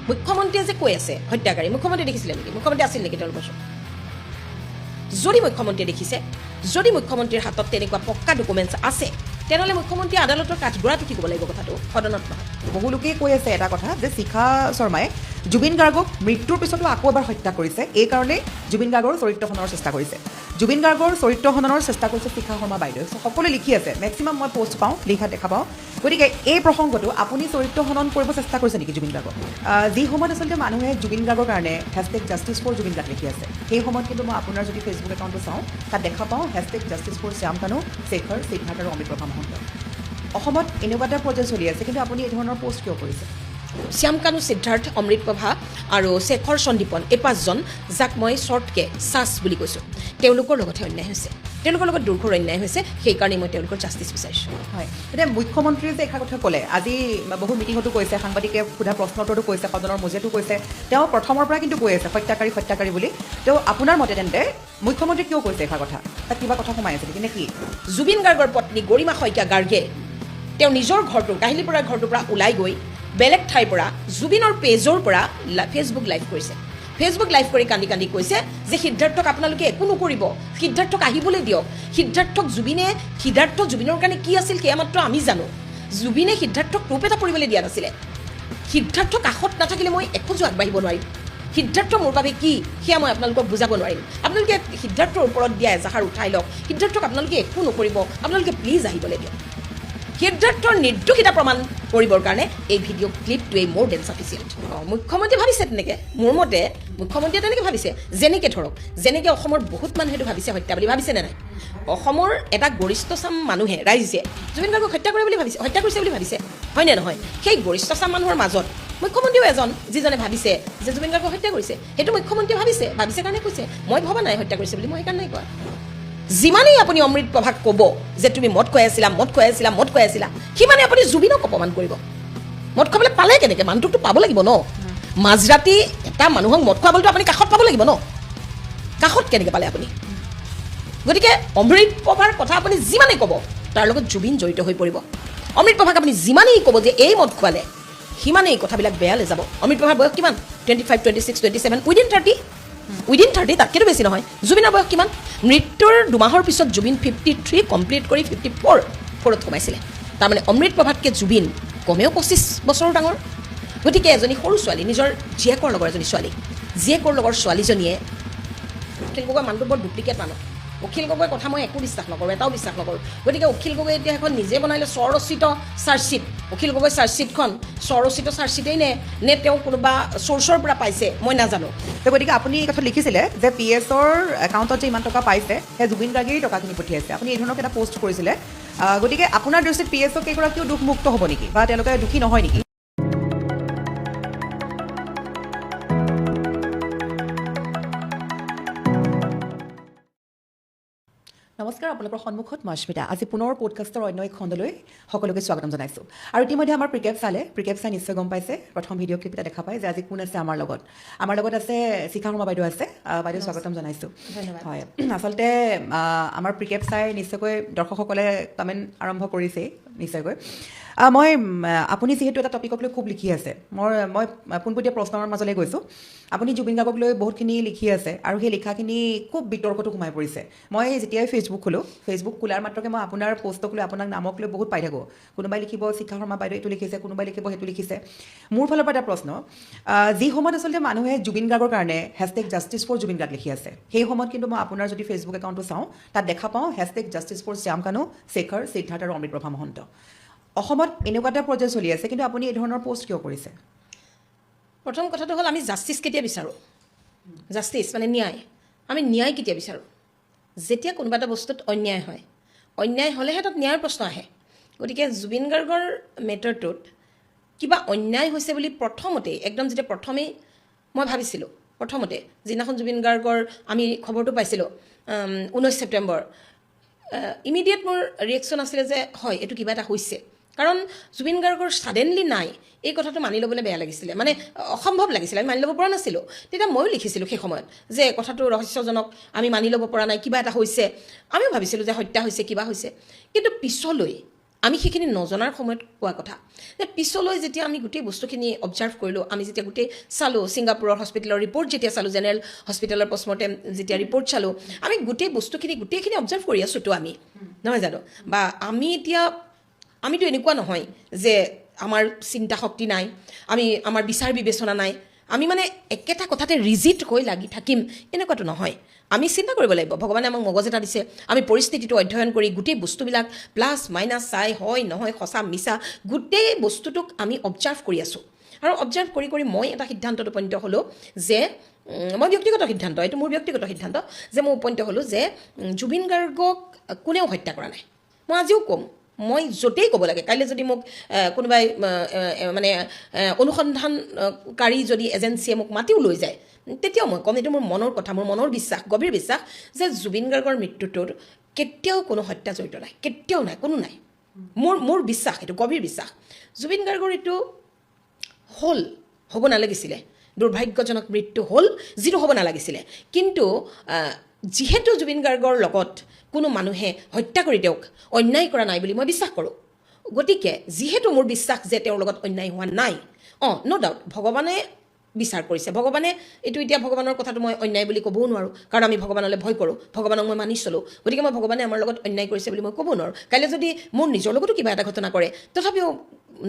মুখ্যমন্ত্ৰীয়ে যে কৈ আছে হত্যাকাৰী মুখ্যমন্ত্ৰী দেখিছিলে নেকি মুখ্যমন্ত্ৰী আছিল নেকি তেওঁলোকৰ ওচৰত যদি মুখ্যমন্ত্ৰীয়ে দেখিছে যদি মুখ্যমন্ত্ৰীৰ হাতত তেনেকুৱা পক্কা ডকুমেণ্টছ আছে তেনেহ'লে মুখ্যমন্ত্ৰীয়ে আদালতৰ কাঠগড়াত উঠিব লাগিব কথাটো সদনত নহয় বহু লোকেই কৈ আছে এটা কথা যে শিখা শৰ্মাই জুবিন গাৰ্গক মৃত্যুৰ পিছতো আকৌ এবাৰ হত্যা কৰিছে এইকাৰণেই জুবিন গাৰ্গৰ চৰিত্ৰ হননৰ চেষ্টা কৰিছে জুবিন গাৰ্গৰ চৰিত্ৰ হননৰ চেষ্টা কৰিছে শিখা শৰ্মা বাইদেউ সকলোৱে লিখি আছে মেক্সিমাম মই পোষ্ট পাওঁ লিখা দেখা পাওঁ গতিকে এই প্ৰসংগটো আপুনি চৰিত্ৰ হনন কৰিব চেষ্টা কৰিছে নেকি জুবিন গাৰ্গক যি সময়ত আচলতে মানুহে জুবিন গাৰ্গৰ কাৰণে #জাষ্টিছ ফৰ জুবিন গাৰ্গ লিখি আছে সেই সময়ত কিন্তু মই আপোনাৰ যদি ফেচবুক একাউণ্টটো চাওঁ তাত দেখা পাওঁ #জাষ্টিছ ফৰ শ্যাম কানু শেখৰ সিদ্ধাৰ্থ আৰু অমৃত প্ৰভা মহন্ত অসমত এনেকুৱা এটা পৰ্যায় চলি আছে কিন্তু আপুনি এই ধৰণৰ পোষ্ট কিয় কৰিছে শ্যাম কানু সিদ্ধাৰ্থ অমৃত প্ৰভা আৰু শেখৰ সন্দীপন এই পাঁচজন যাক মই শ্বৰ্টকৈ চাচ বুলি কৈছোঁ তেওঁলোকৰ লগতহে অন্যায় হৈছে তেওঁলোকৰ লগত দুৰ্ঘৰ অন্যায় হৈছে সেইকাৰণে মই তেওঁলোকৰ জাষ্টিছ বিচাৰিছোঁ হয় এতিয়া মুখ্যমন্ত্ৰীয়ে যে এষাৰ কথা ক'লে আজি বহু মিটিঙতো কৈছে সাংবাদিকে সোধা প্ৰশ্ন উত্তৰতো কৈছে সদনৰ মজিয়াতো কৈছে তেওঁ প্ৰথমৰ পৰা কিন্তু কৈ আছে হত্যাকাৰী বুলি তেওঁ আপোনাৰ মতে তেন্তে মুখ্যমন্ত্ৰী কিয় কৈছে এষাৰ কথা তাত কিবা কথা সোমাই আছে নেকি নে কি জুবিন গাৰ্গৰ পত্নী গৰিমা শইকীয়া গাৰ্গে তেওঁ নিজৰ ঘৰটোৰ কাহিলীপৰাৰ ঘৰটোৰ পৰা ওলাই গৈ বেলেগ ঠাইৰ পৰা জুবিনৰ পেজৰ পৰা ফেচবুক লাইভ কৰিছে ফেচবুক লাইভ কৰি কান্দি কান্দি কৈছে যে সিদ্ধাৰ্থক আপোনালোকে একো নকৰিব সিদ্ধাৰ্থক আহিবলৈ দিয়ক সিদ্ধাৰ্থ জুবিনৰ কাৰণে কি আছিল সেয়া মাত্ৰ আমি জানো জুবিনে সিদ্ধাৰ্থক ৰূপ এটা পৰিবলৈ দিয়া নাছিলে সিদ্ধাৰ্থ কাষত নাথাকিলে মই একোজো আগবাঢ়িব নোৱাৰিম সিদ্ধাৰ্থ মোৰ বাবে কি সেয়া মই আপোনালোকক বুজাব নোৱাৰিম আপোনালোকে সিদ্ধাৰ্থৰ ওপৰত দিয়া এজাহাৰ উঠাই লওক সিদ্ধাৰ্থক আপোনালোকে একো নকৰিব আপোনালোকে প্লিজ আহিবলৈ দিয়ক সিদ্ধাৰ্থৰ নিৰ্দোষিতা প্ৰমাণ কৰিবৰ কাৰণে এই ভিডিঅ' ক্লিপটোৱেই মোৰ ডেন চাফিচিয়েণ্ট মুখ্যমন্ত্ৰী ভাবিছে তেনেকৈ মোৰ মতে মুখ্যমন্ত্ৰীয়ে তেনেকৈ ভাবিছে যেনেকৈ অসমৰ বহুত মানুহেতো ভাবিছে হত্যা বুলি ভাবিছেনে নাই অসমৰ এটা গৰিষ্ঠ চাম মানুহে ৰাইজে জুবিন গাৰ্গক হত্যা কৰিছে বুলি ভাবিছে হয়নে নহয় সেই গৰিষ্ঠ চাম মানুহৰ মাজত মুখ্যমন্ত্ৰীও এজন যিজনে ভাবিছে যে জুবিন গাৰ্গক হত্যা কৰিছে সেইটো মুখ্যমন্ত্ৰীয়ে ভাবিছে কাৰণে কৈছে মই ভবা নাই হত্যা কৰিছে বুলি মই সেইকাৰণে নাই কোৱা যিমানেই আপুনি অমৃত প্ৰভাক ক'ব যে তুমি মদ খুৱাই আছিলা সিমানে আপুনি জুবিনক অপমান কৰিব মদ খুৱাবলৈ পালে কেনেকৈ মানুহটোকতো পাব লাগিব ন মাজৰাতি এটা মানুহক মদ খুৱাবলৈতো আপুনি কাষত পাব লাগিব ন কাষত কেনেকৈ পালে আপুনি গতিকে অমৃত প্ৰভাৰ কথা আপুনি যিমানেই ক'ব তাৰ লগত জুবিন জড়িত হৈ পৰিব অমৃত প্ৰভাক আপুনি যিমানেই ক'ব যে এই মদ খুৱালে সিমানেই কথাবিলাক বেয়ালৈ যাব অমৃত প্ৰভাৰ বয়স কিমান 25, 26, 27 উইদিন 30 তাতকৈতো বেছি নহয় জুবিনৰ বয়স কিমান মৃত্যুৰ দুমাহৰ পিছত জুবিন 53 কমপ্লিট কৰি 54ত সোমাইছিলে তাৰমানে অমৃত প্ৰভাতকৈ জুবিন কমেও 25 বছৰৰ ডাঙৰ গতিকে এজনী সৰু ছোৱালী নিজৰ জীয়েকৰ লগৰ এজনী ছোৱালী জীয়েকৰ লগৰ ছোৱালীজনীয়ে অখিল গগৈ মানুহটো বৰ ডুপ্লিকেট মানুহ অখিল গগৈৰ কথা মই একো বিশ্বাস নকৰোঁ এটাও বিশ্বাস নকৰোঁ গতিকে অখিল গগৈ এতিয়া এখন নিজে বনাইলে স্বৰচিত চাৰ্জশ্বিট অখিল গগৈ চাৰ্জশ্বিটখন স্বৰচিত চাৰ্জশ্বিটেই নে তেওঁ কোনোবা চ'ৰ্চৰ পৰা পাইছে মই নাজানো তো গতিকে আপুনি এই কথা লিখিছিলে যে PS-ৰ একাউণ্টত যে ইমান টকা পাইছে সেই জুবিন গাৰ্গেই টকাখিনি পঠিয়াইছে আপুনি এই ধৰণৰ এটা পোষ্ট কৰিছিলে গতিকে আপোনাৰ দৃষ্টিত PS-ৰ কেইগৰাকীও দুখমুক্ত হ'ব নেকি বা তেওঁলোকে দুখী নহয় নেকি নমস্কাৰ আপোনালোকৰ সন্মুখত মই স্মিতা আজি পুনৰ পডকাষ্টৰ অন্য এক খণ্ডলৈ সকলোকে স্বাগতম জনাইছোঁ আৰু ইতিমধ্যে আমাৰ প্ৰিকেপ চাই নিশ্চয় গম পাইছে প্ৰথম ভিডিঅ' ক্লিপ এটা দেখা পায় যে আজি কোন আছে আমাৰ লগত আছে শিখা শৰ্মা বাইদেউ আছে বাইদেউ স্বাগতম জনাইছোঁ হয় আচলতে আমাৰ প্ৰিকেপ চাই নিশ্চয়কৈ দৰ্শকসকলে কমেণ্ট আৰম্ভ কৰিছেই নিশ্চয়কৈ মই আপুনি যিহেতু এটা টপিকক লৈ খুব লিখি আছে মই পোনপটীয়া প্ৰশ্নৰ মাজলৈ গৈছোঁ আপুনি জুবিন গাৰ্গক লৈ বহুতখিনি লিখি আছে আৰু সেই লিখাখিনি খুব বিতৰ্কতো সোমাই পৰিছে মই যেতিয়াই ফেচবুক খোলাৰ মাত্ৰকে মই আপোনাৰ পষ্টক লৈ আপোনাক নামক লৈ বহুত পাই থাকোঁ কোনোবাই লিখিব শিখা শৰ্মা বাইদেউ এইটো লিখিছে কোনোবাই লিখিব সেইটো লিখিছে মোৰ ফালৰ পৰা এটা প্ৰশ্ন যি সময়ত আচলতে মানুহে জুবিন গাৰ্গৰ কাৰণে #জাষ্টিছ ফৰ জুবিন গাৰ্গ লিখি আছে সেই সময়ত কিন্তু মই আপোনাৰ যদি ফেচবুক একাউণ্টটো চাওঁ তাত দেখা পাওঁ #জাষ্টিছ ফৰ শ্যাম কানু শেখৰ সিদ্ধাৰ্থ আৰু অমৃত প্ৰভা মহন্ত অসমত এনেকুৱা এটা পৰ্যায় চলি আছে কিন্তু আপুনি এই ধৰণৰ পোষ্ট কিয় কৰিছে প্ৰথম কথাটো হ'ল আমি জাষ্টিছ কেতিয়া বিচাৰোঁ জাষ্টিছ মানে ন্যায় আমি ন্যায় কেতিয়া বিচাৰোঁ যেতিয়া কোনোবা এটা বস্তুত অন্যায় হয় অন্যায় হ'লেহে তাত ন্যায়ৰ প্ৰশ্ন আহে গতিকে জুবিন গাৰ্গৰ মেটাৰটোত কিবা অন্যায় হৈছে বুলি প্ৰথমতেই একদম যেতিয়া প্ৰথমেই মই ভাবিছিলোঁ যিদিনাখন জুবিন গাৰ্গৰ আমি খবৰটো পাইছিলোঁ 19 ছেপ্টেম্বৰ ইমিডিয়েট মোৰ ৰিয়েকশ্যন আছিলে যে হয় এইটো কিবা এটা হৈছে কাৰণ জুবিন গাৰ্গৰ ছাডেনলি নাই এই কথাটো মানি ল'বলৈ বেয়া লাগিছিলে মানে অসম্ভৱ লাগিছিলে আমি মানি ল'ব পৰা নাছিলোঁ তেতিয়া ময়ো লিখিছিলোঁ সেই সময়ত যে কথাটো ৰহস্যজনক আমি মানি ল'ব পৰা নাই কিবা এটা হৈছে আমিও ভাবিছিলোঁ যে হত্যা হৈছে কিবা হৈছে কিন্তু পিছলৈ আমি সেইখিনি নজনাৰ সময়ত কোৱা কথা যে পিছলৈ যেতিয়া আমি গোটেই বস্তুখিনি অবজাৰ্ভ কৰিলোঁ আমি যেতিয়া গোটেই চালোঁ ছিংগাপুৰৰ হস্পিটেলৰ ৰিপৰ্ট যেতিয়া চালোঁ জেনেৰেল হস্পিটেলৰ পষ্টমৰ্টেম যেতিয়া ৰিপৰ্ট চালোঁ আমি গোটেইখিনি অবজাৰ্ভ কৰি আছোঁতো আমি নহয় জানো বা আমিতো এনেকুৱা নহয় যে আমাৰ চিন্তা শক্তি নাই আমাৰ বিচাৰ বিবেচনা নাই আমি মানে একেটা কথাতে ৰিজিড হৈ লাগি থাকিম এনেকুৱাটো নহয় আমি চিন্তা কৰিব লাগিব ভগৱানে আমাক মগজ এটা দিছে আমি পৰিস্থিতিটো অধ্যয়ন কৰি গোটেই বস্তুবিলাক প্লাছ মাইনাছ চাই হয় নহয় সঁচা মিছা গোটেই বস্তুটোক আমি অবজাৰ্ভ কৰি আছোঁ আৰু অবজাৰ্ভ কৰি কৰি মই এটা সিদ্ধান্তত উপনীত হ'লোঁ যে মই ব্যক্তিগত সিদ্ধান্ত এইটো মোৰ ব্যক্তিগত সিদ্ধান্ত যে মই উপনীত হ'লোঁ যে জুবিন গাৰ্গক কোনেও হত্যা কৰা নাই মই আজিও ক'ম মই য'তেই ক'ব লাগে কাইলৈ যদি মোক কোনোবাই মানে অনুসন্ধানকাৰী যদি এজেঞ্চিয়ে মোক মাতিও লৈ যায় তেতিয়াও মই ক'ম এইটো মোৰ মনৰ কথা মোৰ মনৰ বিশ্বাস গভীৰ বিশ্বাস যে জুবিন গাৰ্গৰ মৃত্যুটোৰ কেতিয়াও কোনো হত্যা জড়িত নাই কেতিয়াও নাই কোনো নাই মোৰ বিশ্বাস এইটো গভীৰ বিশ্বাস জুবিন গাৰ্গৰ এইটো হ'ব নালাগিছিলে দুৰ্ভাগ্যজনক মৃত্যু হ'ল যিটো হ'ব নালাগিছিলে কিন্তু যিহেতু জুবিন গাৰ্গৰ লগত কোনো মানুহে হত্যা কৰি তেওঁক অন্যায় কৰা নাই বুলি মই বিশ্বাস কৰোঁ গতিকে যিহেতু মোৰ বিশ্বাস যে তেওঁৰ লগত অন্যায় হোৱা নাই ন' ডাউট ভগৱানে বিচাৰ কৰিছে ভগৱানে এইটো এতিয়া ভগৱানৰ কথাটো মই অন্যায় বুলি ক'বও নোৱাৰোঁ কাৰণ আমি ভগৱানলৈ ভয় কৰোঁ ভগৱানক মই মানি চলোঁ গতিকে মই ভগৱানে আমাৰ লগত অন্যায় কৰিছে বুলি মই ক'ব নোৱাৰোঁ কাইলৈ যদি মোৰ নিজৰ লগতো কিবা এটা ঘটনা কৰে তথাপিও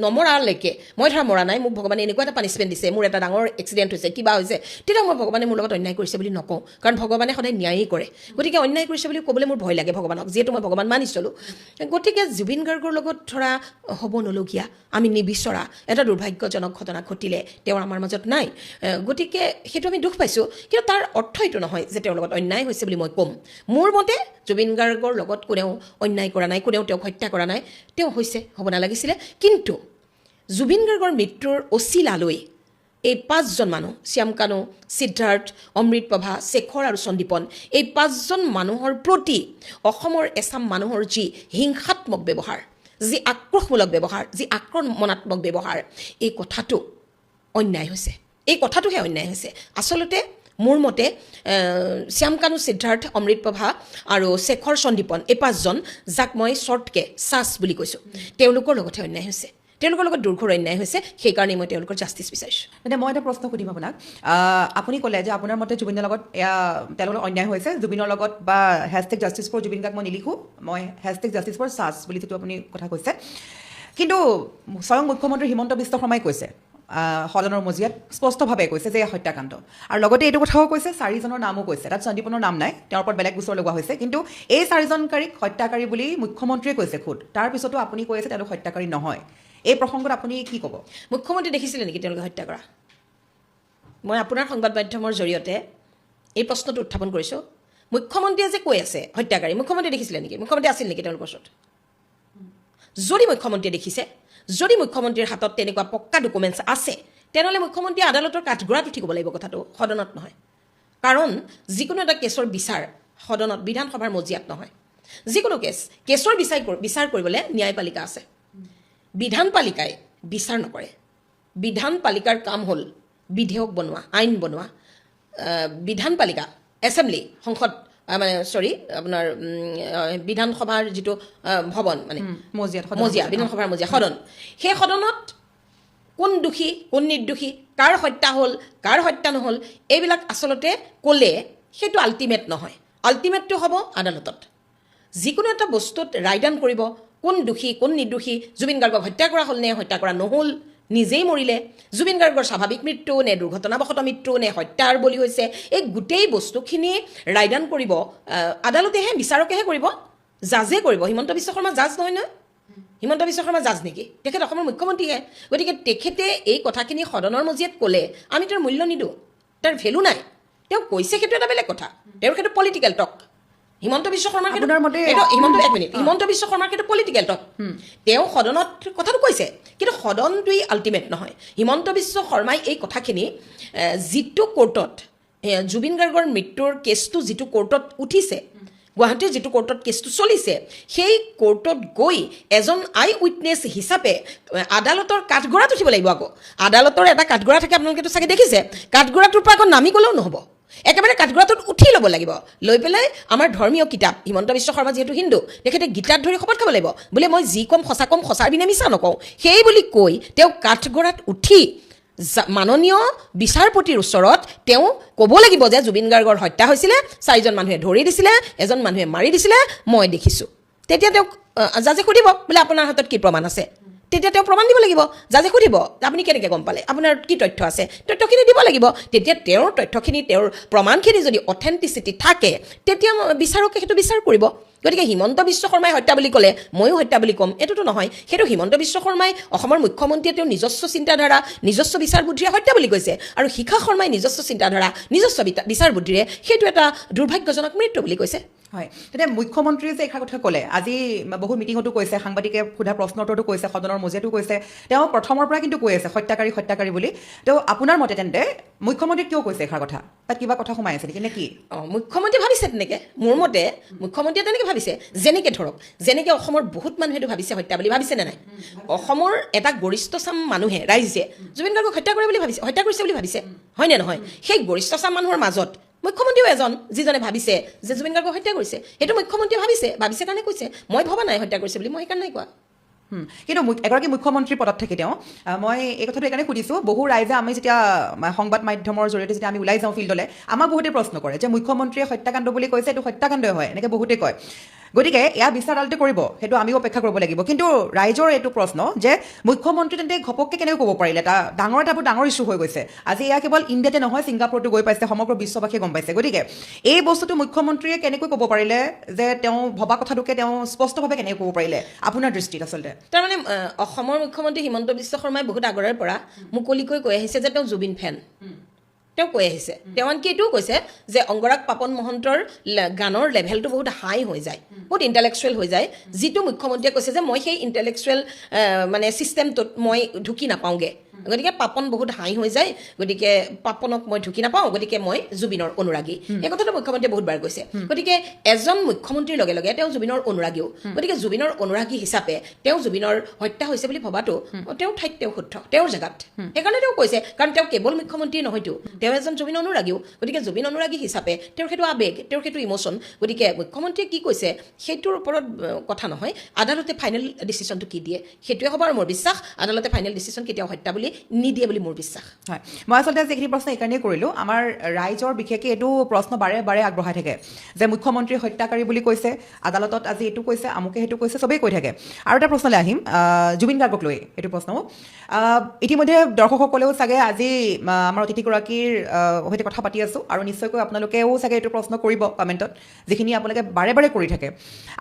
নমৰালৈকে মই ধৰা মৰা নাই মোক ভগৱানে এনেকুৱা এটা পানিছমেণ্ট দিছে মোৰ এটা ডাঙৰ এক্সিডেণ্ট হৈছে কিবা হৈছে তেতিয়া মই ভগৱানে মোৰ লগত অন্যায় কৰিছে বুলি নকওঁ কাৰণ ভগৱানে সদায় ন্যায়েই কৰে গতিকে অন্যায় কৰিছে বুলি ক'বলৈ মোৰ ভয় লাগে ভগৱানক যিহেতু মই ভগৱান মানি চলোঁ গতিকে জুবিন গাৰ্গৰ লগত ধৰা হ'ব নলগীয়া আমি নিবিচৰা এটা দুৰ্ভাগ্যজনক ঘটনা ঘটিলে তেওঁৰ আমাৰ মাজত নাই গতিকে সেইটো আমি দুখ পাইছোঁ কিন্তু তাৰ অৰ্থ এইটো নহয় যে তেওঁৰ লগত অন্যায় হৈছে বুলি মই ক'ম মোৰ মতে জুবিন গাৰ্গৰ লগত কোনেও অন্যায় কৰা নাই কোনেও তেওঁক হত্যা কৰা নাই তেওঁ হৈছে হ'ব নালাগিছিলে কিন্তু জুবিন গাৰ্গৰ মৃত্যুৰ অচিলালৈ এই 5জন মানুহ শ্যাম কানু সিদ্ধাৰ্থ অমৃতপ্ৰভা শেখৰ আৰু সন্দীপন এই 5জন মানুহৰ প্ৰতি অসমৰ এচাম মানুহৰ যি হিংসাত্মক ব্যৱহাৰ যি আক্ৰোশমূলক ব্যৱহাৰ যি আক্ৰমণাত্মক ব্যৱহাৰ এই কথাটো অন্যায় হৈছে এই কথাটোহে অন্যায় হৈছে আচলতে মোৰ মতে শ্যাম কানু সিদ্ধাৰ্থ অমৃতপ্ৰভা আৰু শেখৰ সন্দীপন এই 5জন যাক মই শ্বৰ্টকৈ চাচ বুলি কৈছোঁ তেওঁলোকৰ লগতহে অন্যায় হৈছে তেওঁলোকৰ লগত দুৰ্ঘৰ অন্যায় হৈছে সেইকাৰণে মই তেওঁলোকৰ জাষ্টিছ বিচাৰিছোঁ মানে মই এটা প্ৰশ্ন সুধিম আপোনাক আপুনি ক'লে যে আপোনাৰ মতে জুবিনৰ লগত তেওঁলোকৰ অন্যায় হৈছে জুবিনৰ লগত বা #জাষ্টিছ ফৰ জুবিন গাৰ্গ মই নিলিখোঁ মই #জাষ্টিছ ফৰ চাচ বুলি যিটো আপুনি কথা কৈছে কিন্তু স্বয়ং মুখ্যমন্ত্ৰী হিমন্ত বিশ্ব শৰ্মাই কৈছে সদনৰ মজিয়াত স্পষ্টভাৱে কৈছে যে হত্যাকাণ্ড আৰু লগতে এইটো কথাও কৈছে 4জনৰ নামো কৈছে তাত সন্দীপনৰ নাম নাই তেওঁৰ ওপৰত বেলেগ গোচৰ লগোৱা হৈছে কিন্তু এই 4জনকাৰীক হত্যাকাৰী বুলি মুখ্যমন্ত্ৰীয়ে কৈছে খুদ তাৰপিছতো আপুনি কৈ আছে তেওঁলোক হত্যাকাৰী নহয় এই প্ৰসংগত আপুনি কি ক'ব মুখ্যমন্ত্ৰী দেখিছিলে নেকি তেওঁলোকে হত্যা কৰা মই আপোনাৰ সংবাদ মাধ্যমৰ জৰিয়তে এই প্ৰশ্নটো উত্থাপন কৰিছোঁ মুখ্যমন্ত্ৰীয়ে যে কৈ আছে হত্যাকাৰী মুখ্যমন্ত্ৰী দেখিছিলে নেকি মুখ্যমন্ত্ৰী আছিল নেকি তেওঁলোকৰ ওচৰত যদি মুখ্যমন্ত্ৰীয়ে দেখিছে যদি মুখ্যমন্ত্ৰীৰ হাতত তেনেকুৱা পক্কা ডকুমেণ্টছ আছে তেনেহ'লে মুখ্যমন্ত্ৰীয়ে আদালতৰ কাঠগড়াত উঠিব লাগিব কথাটো সদনত নহয় কাৰণ যিকোনো এটা কেছৰ বিচাৰ সদনত বিধানসভাৰ মজিয়াত নহয় যিকোনো কেছৰ বিচাৰ কৰিবলৈ ন্যায়পালিকা আছে বিধানপালিকাই বিচাৰ নকৰে বিধানপালিকাৰ কাম হ'ল বিধেয়ক বনোৱা আইন বনোৱা বিধানপালিকা এছেম্বলি সংসদ মানে আপোনাৰ বিধানসভাৰ যিটো ভৱন মানে মজিয়া বিধানসভাৰ মজিয়া সদন সেই সদনত কোন দোষী কোন নিৰ্দোষী কাৰ হত্যা হ'ল কাৰ হত্যা নহ'ল এইবিলাক আচলতে ক'লে সেইটো আল্টিমেট নহয় আল্টিমেটটো হ'ব আদালতত যিকোনো এটা বস্তুত ৰায়দান কৰিব কোন দোষী কোন নিৰ্দোষী জুবিন গাৰ্গক হত্যা কৰা হ'ল নে হত্যা কৰা নহ'ল নিজেই মৰিলে জুবিন গাৰ্গৰ স্বাভাৱিক মৃত্যু নে দুৰ্ঘটনাবশত মৃত্যু নে হত্যাৰ বলি হৈছে এই গোটেই বস্তুখিনি ৰায়দান কৰিব আদালতেহে বিচাৰকেহে কৰিব জাজে কৰিব হিমন্ত বিশ্ব শৰ্মা জাজ নহয় নহয় হিমন্ত বিশ্ব শৰ্মা জাজ নেকি তেখেত অসমৰ মুখ্যমন্ত্ৰীহে গতিকে তেখেতে এই কথাখিনি সদনৰ মজিয়াত ক'লে আমি তাৰ মূল্য নিদিওঁ তাৰ ভেলু নাই তেওঁ কৈছে সেইটো এটা বেলেগ কথা তেওঁৰ সেইটো পলিটিকেল টক হিমন্ত বিশ্ব শৰ্মাৰ হিমন্ত বিশ্ব শৰ্মাৰ সেইটো পলিটিকেল টক তেওঁ সদনত কথাটো কৈছে কিন্তু সদনটোৱেই আল্টিমেট নহয় হিমন্ত বিশ্ব শৰ্মাই এই কথাখিনি যিটো কোৰ্টত জুবিন গাৰ্গৰ মৃত্যুৰ কেছটো যিটো কোৰ্টত উঠিছে গুৱাহাটীৰ যিটো কোৰ্টত কেছটো চলিছে সেই কোৰ্টত গৈ এজন আই উইটনেছ হিচাপে আদালতৰ কাঠগড়াত উঠিব লাগিব আকৌ আদালতৰ এটা কাঠগড়া থাকে আপোনালোকেতো চাগে দেখিছে কাঠগড়াটোৰ পৰা আকৌ নামি গ'লেও নহ'ব একেবাৰে কাঠগড়াটোত উঠি ল'ব লাগিব লৈ পেলাই আমাৰ ধৰ্মীয় কিতাপ হিমন্ত বিশ্ব শৰ্মা যিহেতু হিন্দু তেখেতে গীতাত ধৰি শপত খাব লাগিব বোলে মই যি ক'ম সঁচাৰ বিনে মিছা নকওঁ সেই বুলি কৈ তেওঁ কাঠগড়াত উঠি মাননীয় বিচাৰপতিৰ ওচৰত তেওঁ ক'ব লাগিব যে জুবিন গাৰ্গৰ হত্যা হৈছিলে 4জন মানুহে ধৰি দিছিলে এজন মানুহে মাৰি দিছিলে মই দেখিছোঁ তেতিয়া তেওঁক জাজে সুধিব বোলে আপোনাৰ হাতত কি প্ৰমাণ আছে তেতিয়া তেওঁ প্ৰমাণ দিব লাগিব জাজে সুধিব আপুনি কেনেকৈ গম পালে আপোনাৰ কি তথ্য আছে তথ্যখিনি দিব লাগিব তেতিয়া তেওঁৰ তথ্যখিনি তেওঁৰ প্ৰমাণখিনি যদি অথেণ্টিচিটি থাকে তেতিয়া বিচাৰকে সেইটো বিচাৰ কৰিব গতিকে হিমন্ত বিশ্ব শৰ্মাই হত্যা বুলি ক'লে ময়ো হত্যা বুলি ক'ম এইটোতো নহয় সেইটো হিমন্ত বিশ্ব শৰ্মাই অসমৰ মুখ্যমন্ত্ৰীয়ে তেওঁৰ নিজস্ব চিন্তাধাৰা নিজস্ব বিচাৰ বুদ্ধিৰে হত্যা বুলি কৈছে আৰু শিখা শৰ্মাই নিজস্ব চিন্তাধাৰা নিজস্ব বিচাৰ বুদ্ধিৰে সেইটো এটা দুৰ্ভাগ্যজনক মৃত্যু বুলি কৈছে হয় তেতিয়া মুখ্যমন্ত্ৰীয়ে যে এষাৰ কথা ক'লে আজি বহুত মিটিঙতো কৈছে সাংবাদিকে সোধা প্ৰশ্নৰ উত্তৰতো কৈছে সদনৰ মজিয়াতো কৈছে তেওঁ প্ৰথমৰ পৰা কিন্তু কৈ আছে হত্যাকাৰী বুলি তো আপোনাৰ মতে তেন্তে মুখ্যমন্ত্ৰীয়ে কিয় কৈছে এষাৰ কথা তাত কিবা কথা সোমাই আছে নেকি নে কি মুখ্যমন্ত্ৰীয়ে ভাবিছে তেনেকৈ মোৰ মতে মুখ্যমন্ত্ৰীয়ে তেনেকৈ ভাবিছে যেনেকৈ অসমৰ বহুত মানুহেতো ভাবিছে হত্যা বুলি ভাবিছে নে নাই অসমৰ এটা গৰিষ্ঠ চাম মানুহে ৰাইজে জুবিন গাৰ্গক হত্যা কৰিছে বুলি ভাবিছে হয়নে নহয় সেই গৰিষ্ঠ চাম মানুহৰ মাজত মুখ্যমন্ত্ৰীও এজন যিজনে ভাবিছে যে জুবিন গাৰ্গক হত্যা কৰিছে সেইটো মুখ্যমন্ত্ৰীয়ে ভাবিছে কাৰণে কৈছে মই ভবা নাই হত্যা কৰিছে বুলি মই সেইকাৰণে নাই কোৱা কিন্তু এগৰাকী মুখ্যমন্ত্ৰীৰ পদত থাকি তেওঁ মই এই কথাটো এইকাৰণে সুধিছোঁ বহু ৰাইজে আমি যেতিয়া সংবাদ মাধ্যমৰ জৰিয়তে যেতিয়া আমি ওলাই যাওঁ ফিল্ডলৈ আমাক বহুতে প্ৰশ্ন কৰে যে মুখ্যমন্ত্ৰীয়ে হত্যাকাণ্ড বুলি কৈছে এইটো হত্যাকাণ্ডই হয় এনেকৈ বহুতে কয় গতিকে এয়া বিচাৰ আদালতে কৰিব সেইটো আমিও অপেক্ষা কৰিব লাগিব কিন্তু ৰাইজৰ এইটো প্ৰশ্ন যে মুখ্যমন্ত্ৰী তেন্তে ঘপককৈ কেনেকৈ ক'ব পাৰিলে এটা ডাঙৰ ইছ্যু হৈ গৈছে আজি এয়া কেৱল ইণ্ডিয়াতে নহয় ছিংগাপুৰতো গৈ পাইছে সমগ্ৰ বিশ্ববাসীয়ে গম পাইছে গতিকে এই বস্তুটো মুখ্যমন্ত্ৰীয়ে কেনেকৈ ক'ব পাৰিলে যে তেওঁ ভবা কথাটোকে তেওঁ স্পষ্টভাৱে কেনেকৈ ক'ব পাৰিলে আপোনাৰ দৃষ্টিত আচলতে তাৰমানে অসমৰ মুখ্যমন্ত্ৰী হিমন্ত বিশ্ব শৰ্মাই বহুত আগৰে পৰা মুকলিকৈ কৈ আহিছে যে তেওঁ জুবিন ফেন তেওঁ কৈ আহিছে তেওঁ আনকি এইটোও কৈছে যে অংগৰাগ পাপন মহন্তৰ গানৰ লেভেলটো বহুত হাই হৈ যায় বহুত ইণ্টেলেকচুৱেল হৈ যায় যিটো মুখ্যমন্ত্ৰীয়ে কৈছে যে মই সেই ইণ্টেলেকচুৱেল মানে ছিষ্টেমটোত মই ঢুকি নাপাওঁগৈ গতিকে পাপন বহুত হাই হৈ যায় গতিকে পাপনক মই ঢুকি নাপাওঁ গতিকে মই জুবিনৰ অনুৰাগী এই কথাটো মুখ্যমন্ত্ৰীয়ে বহুতবাৰ কৈছে গতিকে এজন মুখ্যমন্ত্ৰীৰ লগে লগে তেওঁ জুবিনৰ অনুৰাগীও গতিকে জুবিনৰ অনুৰাগী হিচাপে তেওঁ জুবিনৰ হত্যা হৈছে বুলি ভবাটো তেওঁৰ ঠাইত তেওঁ শুদ্ধ তেওঁৰ জেগাত সেইকাৰণে তেওঁ কৈছে কাৰণ তেওঁ কেৱল মুখ্যমন্ত্ৰী নহয়তো তেওঁ এজন জুবিন অনুৰাগীও গতিকে জুবিন অনুৰাগী হিচাপে তেওঁৰ সেইটো আৱেগ তেওঁৰ সেইটো ইম'চন গতিকে মুখ্যমন্ত্ৰীয়ে কি কৈছে সেইটোৰ ওপৰত কথা নহয় আদালতে ফাইনেল ডিচিশ্যনটো কি দিয়ে সেইটোৱে হ'ব আৰু মোৰ বিশ্বাস আদালতে ফাইনেল ডিচিশ্যন কেতিয়াও হত্যা বুলি নিদিয়ে বুলি মোৰ বিশ্বাস হয় মই আচলতে যিখিনি প্ৰশ্ন এইকাৰণেই কৰিলোঁ আমাৰ ৰাইজৰ বিশেষকৈ এইটো প্ৰশ্ন বাৰে বাৰে আগবঢ়াই থাকে যে মুখ্যমন্ত্ৰী হত্যাকাৰী বুলি কৈছে আদালতত আজি এইটো কৈছে আমুকে সেইটো কৈছে চবেই কৈ থাকে আৰু এটা প্ৰশ্নলৈ আহিম জুবিন গাৰ্গক লৈ এইটো প্ৰশ্ন ইতিমধ্যে দৰ্শকসকলেও চাগে আজি আমাৰ অতিথিগৰাকীৰ সৈতে কথা পাতি আছোঁ আৰু নিশ্চয়কৈ আপোনালোকেও চাগে এইটো প্ৰশ্ন কৰিব কমেণ্টত যিখিনি আপোনালোকে বাৰে বাৰে কৰি থাকে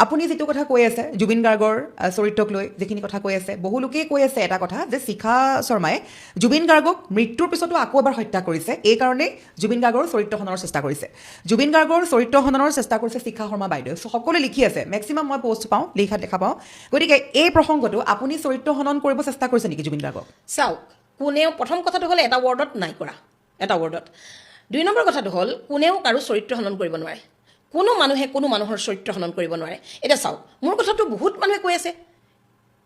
আপুনি যিটো কথা কৈ আছে জুবিন গাৰ্গৰ চৰিত্ৰক লৈ যিখিনি কথা কৈ আছে বহু লোকেই কৈ আছে এটা কথা যে শিখা শৰ্মাই জুবিন গাৰ্গক মৃত্যুৰ পিছতো আকৌ এবাৰ হত্যা কৰিছে এই কাৰণেই জুবিন গাৰ্গৰ চৰিত্ৰ হননৰ চেষ্টা কৰিছে জুবিন গাৰ্গৰ চৰিত্ৰ হননৰ চেষ্টা কৰিছে শিখা শৰ্মা বাইদেউ সকলোৱে লিখি আছে মেক্সিমাম মই পোষ্ট পাওঁ দেখা পাওঁ গতিকে এই প্ৰসংগটো আপুনি চৰিত্ৰ হনন কৰিব চেষ্টা কৰিছে নেকি জুবিন গাৰ্গক চাওক কোনেও প্ৰথম কথাটো হ'ল এটা ৱৰ্ডত নাই কৰা এটা ৱৰ্ডত 2 নম্বৰ কথাটো হ'ল কোনেও কাৰো চৰিত্ৰ হনন কৰিব নোৱাৰে কোনো মানুহে কোনো মানুহৰ চৰিত্ৰ হনন কৰিব নোৱাৰে এতিয়া চাওক মোৰ কথাটো বহুত মানুহে কৈ আছে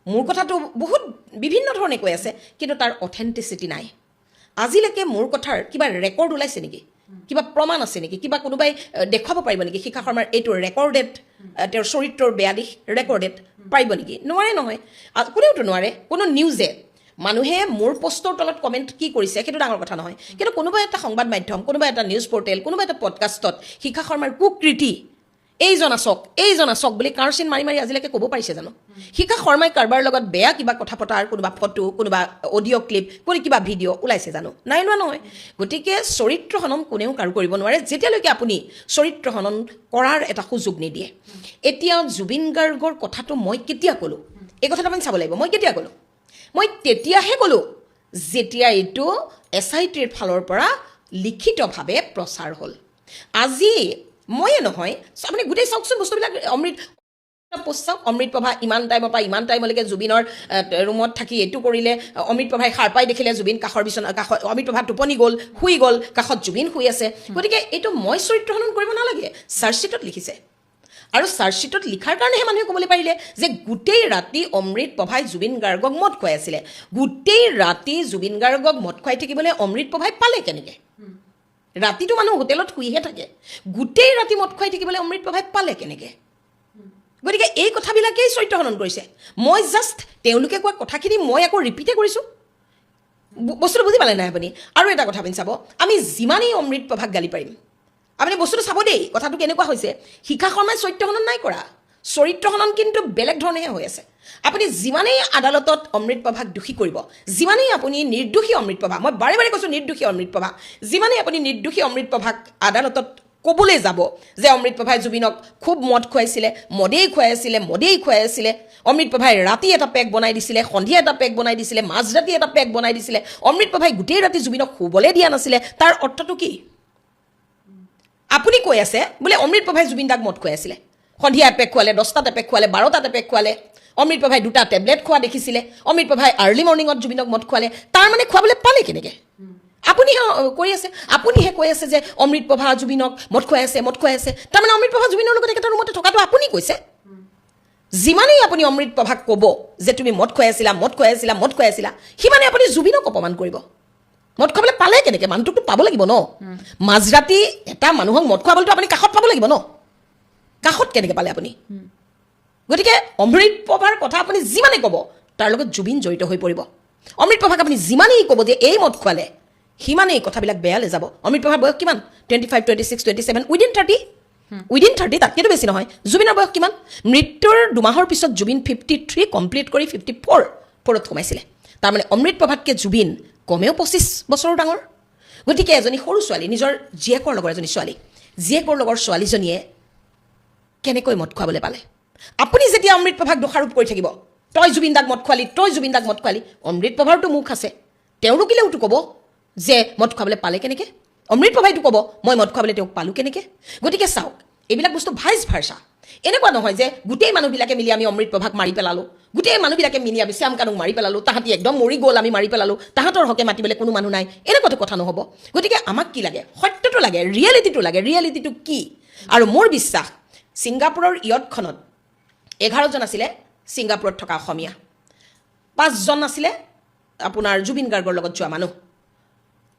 মোৰ কথাটো বহুত বিভিন্ন ধৰণে কৈ আছে কিন্তু তাৰ অথেণ্টিচিটি নাই আজিলৈকে মোৰ কথাৰ কিবা ৰেকৰ্ড ওলাইছে নেকি কিবা প্ৰমাণ আছে নেকি কিবা কোনোবাই দেখুৱাব পাৰিব নেকি শিখা শৰ্মাৰ এইটো ৰেকৰ্ডেড তেওঁৰ চৰিত্ৰৰ বেয়া দিশ ৰেকৰ্ডেড পাৰিব নেকি নোৱাৰে নহয় কোনেওতো নোৱাৰে কোনো নিউজে মানুহে মোৰ পোষ্টৰ তলত কমেণ্ট কি কৰিছে সেইটো ডাঙৰ কথা নহয় কিন্তু কোনোবা এটা সংবাদ মাধ্যম কোনোবা এটা নিউজ পৰ্টেল কোনোবা এটা পডকাষ্টত শিখা শৰ্মাৰ কুকৃতি এইজন আচক বুলি কাৰচিন মাৰি মাৰি আজিলৈকে ক'ব পাৰিছে জানো শিখা শৰ্মাই কাৰোবাৰ লগত বেয়া কিবা কথা পতাৰ কোনোবা ফটো কোনোবা অডিঅ' ক্লিপ কিবা ভিডিঅ' ওলাইছে জানো নাই লোৱা নহয় গতিকে চৰিত্ৰ হনন কোনেও কাৰো কৰিব নোৱাৰে যেতিয়ালৈকে আপুনি চৰিত্ৰ হনন কৰাৰ এটা সুযোগ নিদিয়ে এতিয়া জুবিন গাৰ্গৰ কথাটো মই কেতিয়া ক'লোঁ এই কথাটো আপুনি চাব লাগিব মই কেতিয়া ক'লোঁ মই তেতিয়াহে ক'লোঁ যেতিয়া এইটো SITৰ ফালৰ পৰা লিখিতভাৱে প্ৰচাৰ হ'ল আজি ময়ে নহয় আপুনি গোটেই চাওকচোন বস্তুবিলাক পোষ্ট চাওক অমৃত প্ৰভা ইমান টাইমৰ পৰা ইমান টাইমলৈকে জুবিনৰ ৰুমত থাকি এইটো কৰিলে অমৃত প্ৰভাই সাৰ পাই দেখিলে জুবিন কাষৰ অমৃত প্ৰভা টোপনি গ'ল শুই গ'ল কাষত জুবিন শুই আছে গতিকে এইটো মই চৰিত্ৰ হনন কৰিব নালাগে চাৰ্জশ্বিটত লিখিছে আৰু চাৰ্জশ্বিটত লিখাৰ কাৰণেহে মানুহে ক'বলৈ পাৰিলে যে গোটেই ৰাতি অমৃত প্ৰভাই জুবিন গাৰ্গক মদ খুৱাই আছিলে গোটেই ৰাতি জুবিন গাৰ্গক মদ খুৱাই থাকিবলৈ অমৃত প্ৰভাই পালে কেনেকৈ ৰাতিটো মানুহ হোটেলত শুইহে থাকে গোটেই ৰাতি মদ খুৱাই থাকিবলৈ অমৃত প্ৰভাই পালে কেনেকৈ গতিকে এই কথাবিলাকেই চৰিত্ৰ হনন কৰিছে মই জাষ্ট তেওঁলোকে কোৱা কথাখিনি মই আকৌ ৰিপিটে কৰিছোঁ বস্তুটো বুজি পালে নাই আপুনি আৰু এটা কথা আপুনি চাব আমি যিমানেই অমৃত প্ৰভাক গালি পাৰিম আপুনি বস্তুটো চাব দেই কথাটো কেনেকুৱা হৈছে শিখা শৰ্মাই চৰিত্ৰ হনন নাই কৰা চৰিত্ৰ হনন কিন্তু বেলেগ ধৰণেহে হৈ আছে আপুনি যিমানেই আদালতত অমৃত প্ৰভাক দোষী কৰিব যিমানেই আপুনি নিৰ্দোষী অমৃত প্ৰভা মই বাৰে বাৰে কৈছোঁ নিৰ্দোষী অমৃত প্ৰভা যিমানেই আপুনি নিৰ্দোষী অমৃত প্ৰভাক আদালতত ক'বলৈ যাব যে অমৃত প্ৰভাই জুবিনক খুব মদ খুৱাইছিলে মদেই খুৱাই আছিলে অমৃত প্ৰভাই ৰাতি এটা পেক বনাই দিছিলে সন্ধিয়া এটা পেক বনাই দিছিলে মাজৰাতি এটা পেক বনাই দিছিলে অমৃত প্ৰভাই গোটেই ৰাতি জুবিনক শুবলৈ দিয়া নাছিলে তাৰ অৰ্থটো কি আপুনি কৈ আছে বোলে অমৃত প্ৰভাই জুবিন দাক মদ খুৱাই আছিলে সন্ধিয়া এপেক খোৱালে 10টাত এপেক খোৱালে 12টাত এপেক খোৱালে অমৃত প্ৰভাই 2টা টেবলেট খোৱা দেখিছিলে অমৃত প্ৰভাই আৰ্লি মৰ্ণিঙত জুবিনক মদ খোৱালে তাৰ মানে খুৱাবলৈ পালে কেনেকৈ আপুনিহে কৈ আছে যে অমৃত প্ৰভা জুবিনক মদ খুৱাই আছে তাৰমানে অমৃত প্ৰভা জুবিনৰ লগত একেটা ৰুমতে থকাটো আপুনি কৈছে যিমানেই আপুনি অমৃত প্ৰভাক ক'ব যে তুমি মদ খুৱাই আছিলা সিমানে আপুনি জুবিনক অপমান কৰিব মদ খুৱাবলৈ পালে কেনেকৈ মানুহটোকতো পাব লাগিব ন মাজৰাতি এটা মানুহক মদ খুৱাবলৈতো আপুনি কাষত পাব লাগিব ন কাষত কেনেকৈ পালে আপুনি গতিকে অমৃত প্ৰভাৰ কথা আপুনি যিমানেই ক'ব তাৰ লগত জুবিন জড়িত হৈ পৰিব অমৃত প্ৰভাক আপুনি যিমানেই ক'ব যে এই মদ খুৱালে সিমানেই কথাবিলাক বেয়ালৈ যাব অমৃত প্ৰভাৰ বয়স কিমান 25, 26, 27 উইদিন 30 তাতকেতো বেছি নহয় জুবিনৰ বয়স কিমান মৃত্যুৰ 2 মাহৰ পিছত জুবিন 53 কমপ্লিট কৰি 54ত সোমাইছিলে তাৰমানে অমৃত প্ৰভাতকৈ জুবিন কমেও 25 বছৰৰ ডাঙৰ গতিকে এজনী সৰু ছোৱালী নিজৰ জীয়েকৰ লগৰ এজনী ছোৱালী জীয়েকৰ লগৰ ছোৱালীজনীয়ে কেনেকৈ মদ খুৱাবলৈ পালে আপুনি যেতিয়া অমৃত প্ৰভাক দোষাৰোপ কৰি থাকিব তই জুবিন দাক মদ খুৱালি অমৃত প্ৰভাৰতো মুখ আছে তেওঁ ৰুকিলেওতো ক'ব যে মদ খুৱাবলৈ পালে কেনেকৈ অমৃত প্ৰভাইতো ক'ব মই মদ খুৱাবলৈ তেওঁক পালোঁ কেনেকৈ গতিকে চাওক এইবিলাক বস্তু ভাইচ ভাৰ্চা এনেকুৱা নহয় যে গোটেই মানুহবিলাকে মিলি আমি অমৃত প্ৰভাক মাৰি পেলালোঁ গোটেই মানুহবিলাকে মিলি আমি শ্যাম কানুক মাৰি পেলালোঁ তাহাঁতি একদম মৰি গ'ল আমি মাৰি পেলালোঁ তাহাঁতৰ হকে মাতিবলৈ কোনো মানুহ নাই এনেকুৱাতো কথা নহ'ব গতিকে আমাক কি লাগে সত্যটো লাগে ৰিয়েলিটিটো কি আৰু মোৰ বিশ্বাস ছিংগাপুৰৰ ইয়টখনত 11জন আছিলে ছিংগাপুৰত থকা অসমীয়া 5জন আছিলে আপোনাৰ জুবিন গাৰ্গৰ লগত যোৱা মানুহ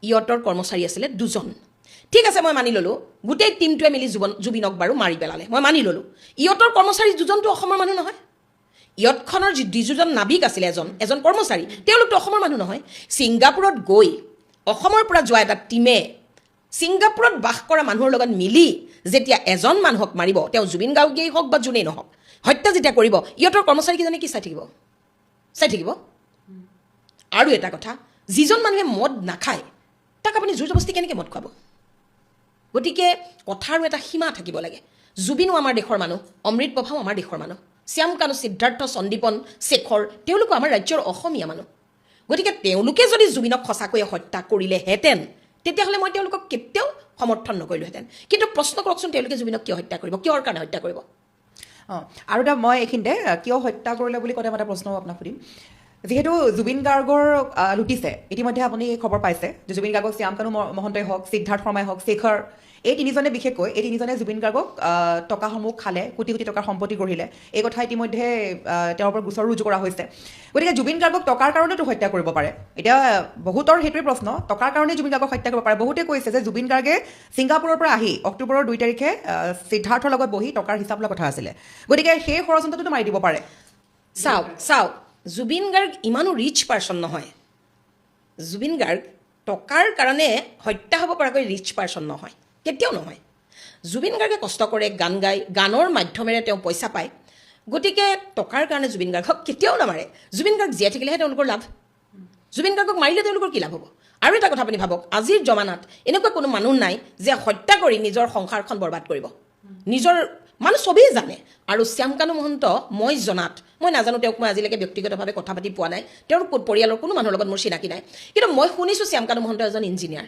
ইয়টৰ কৰ্মচাৰী আছিলে 2জন ঠিক আছে মই মানি ল'লোঁ গোটেই টিমটোৱে মিলি জুবিনক বাৰু মাৰি পেলালে মই মানি ল'লোঁ ইয়টৰ কৰ্মচাৰী 2জনটো অসমৰ মানুহ নহয় ইয়টখনৰ যি 2জন নাবিক আছিলে এজন কৰ্মচাৰী তেওঁলোকতো অসমৰ মানুহ নহয় ছিংগাপুৰত গৈ অসমৰ পৰা যোৱা এটা টিমে ছিংগাপুৰত বাস কৰা মানুহৰ লগত মিলি যেতিয়া এজন মানুহক মাৰিব তেওঁ জুবিন গাৰ্গেই হওক বা যোনেই নহওক হত্যা যেতিয়া কৰিব ইয়টৰ কৰ্মচাৰীকেইজনে কি চাই থাকিব আৰু এটা কথা যিজন মানুহে মদ নাখায় তাক আপুনি জোৰ জবস্তি কেনেকৈ মদ খুৱাব গতিকে কথাৰো এটা সীমা থাকিব লাগে জুবিনো আমাৰ দেশৰ মানুহ অমৃত প্ৰভাও আমাৰ দেশৰ মানুহ শ্যাম কানু সিদ্ধাৰ্থ সন্দীপন শেখৰ তেওঁলোকো আমাৰ ৰাজ্যৰ অসমীয়া মানুহ গতিকে তেওঁলোকে যদি জুবিনক সঁচাকৈয়ে হত্যা কৰিলেহেঁতেন তেতিয়াহ'লে মই তেওঁলোকক কেতিয়াও সমৰ্থন নকৰিলোহেঁতেন কিন্তু প্ৰশ্ন কৰকচোন তেওঁলোকে জুবিনক কিয় হত্যা কৰিব কিয়ৰ কাৰণে হত্যা কৰিব আৰু এটা মই এইখিনিতে কিয় হত্যা কৰিলে বুলি ক'লে মই এটা প্ৰশ্ন আপোনাক সুধিম যিহেতু জুবিন গাৰ্গৰ লুটিছে ইতিমধ্যে আপুনি খবৰ পাইছে যে জুবিন গাৰ্গক শ্যাম কানু মহন্তই হওক সিদ্ধাৰ্থ শৰ্মাই হওক শেখৰ এই 3জনে বিশেষকৈ এই 3জনে জুবিন গাৰ্গক টকাসমূহ খালে কোটি কোটি টকাৰ সম্পত্তি গঢ়িলে এই কথা ইতিমধ্যে তেওঁৰ ওপৰত গোচৰ ৰুজু কৰা হৈছে গতিকে জুবিন গাৰ্গক টকাৰ কাৰণেতো হত্যা কৰিব পাৰে এতিয়া বহুতৰ সেইটোৱে প্ৰশ্ন টকাৰ কাৰণেই জুবিন গাৰ্গক হত্যা কৰিব পাৰে বহুতে কৈছে যে জুবিন গাৰ্গে ছিংগাপুৰৰ পৰা আহি অক্টোবৰৰ 2 তাৰিখে সিদ্ধাৰ্থৰ লগত বহি টকাৰ হিচাপ লোৱা কথা আছিলে গতিকে সেই ষড়যন্ত্ৰটোতো মাৰি দিব পাৰে চাওক জুবিন গাৰ্গ ইমানো ৰিচ পাৰ্চন নহয় জুবিন গাৰ্গ টকাৰ কাৰণে হত্যা হ'ব পৰাকৈ ৰিচ পাৰ্চন নহয় কেতিয়াও নহয় জুবিন গাৰ্গে কষ্ট কৰে গান গায় গানৰ মাধ্যমেৰে তেওঁ পইচা পায় গতিকে টকাৰ কাৰণে জুবিন গাৰ্গক কেতিয়াও নামাৰে জুবিন গাৰ্গ জীয়াই থাকিলেহে তেওঁলোকৰ লাভ জুবিন গাৰ্গক মাৰিলে তেওঁলোকৰ কি লাভ হ'ব আৰু এটা কথা আপুনি ভাবক আজিৰ জমানাত এনেকুৱা কোনো মানুহ নাই যে হত্যা কৰি নিজৰ সংসাৰখন বৰবাদ কৰিব নিজৰ মানুহ চবেই জানে আৰু শ্যাম কানু মহন্ত মই জনাত মই নাজানো তেওঁক মই আজিলৈকে ব্যক্তিগতভাৱে কথা পাতি পোৱা নাই তেওঁৰ পৰিয়ালৰ কোনো মানুহৰ লগত মোৰ চিনাকি নাই কিন্তু মই শুনিছোঁ শ্যাম কানু মহন্ত এজন ইঞ্জিনিয়াৰ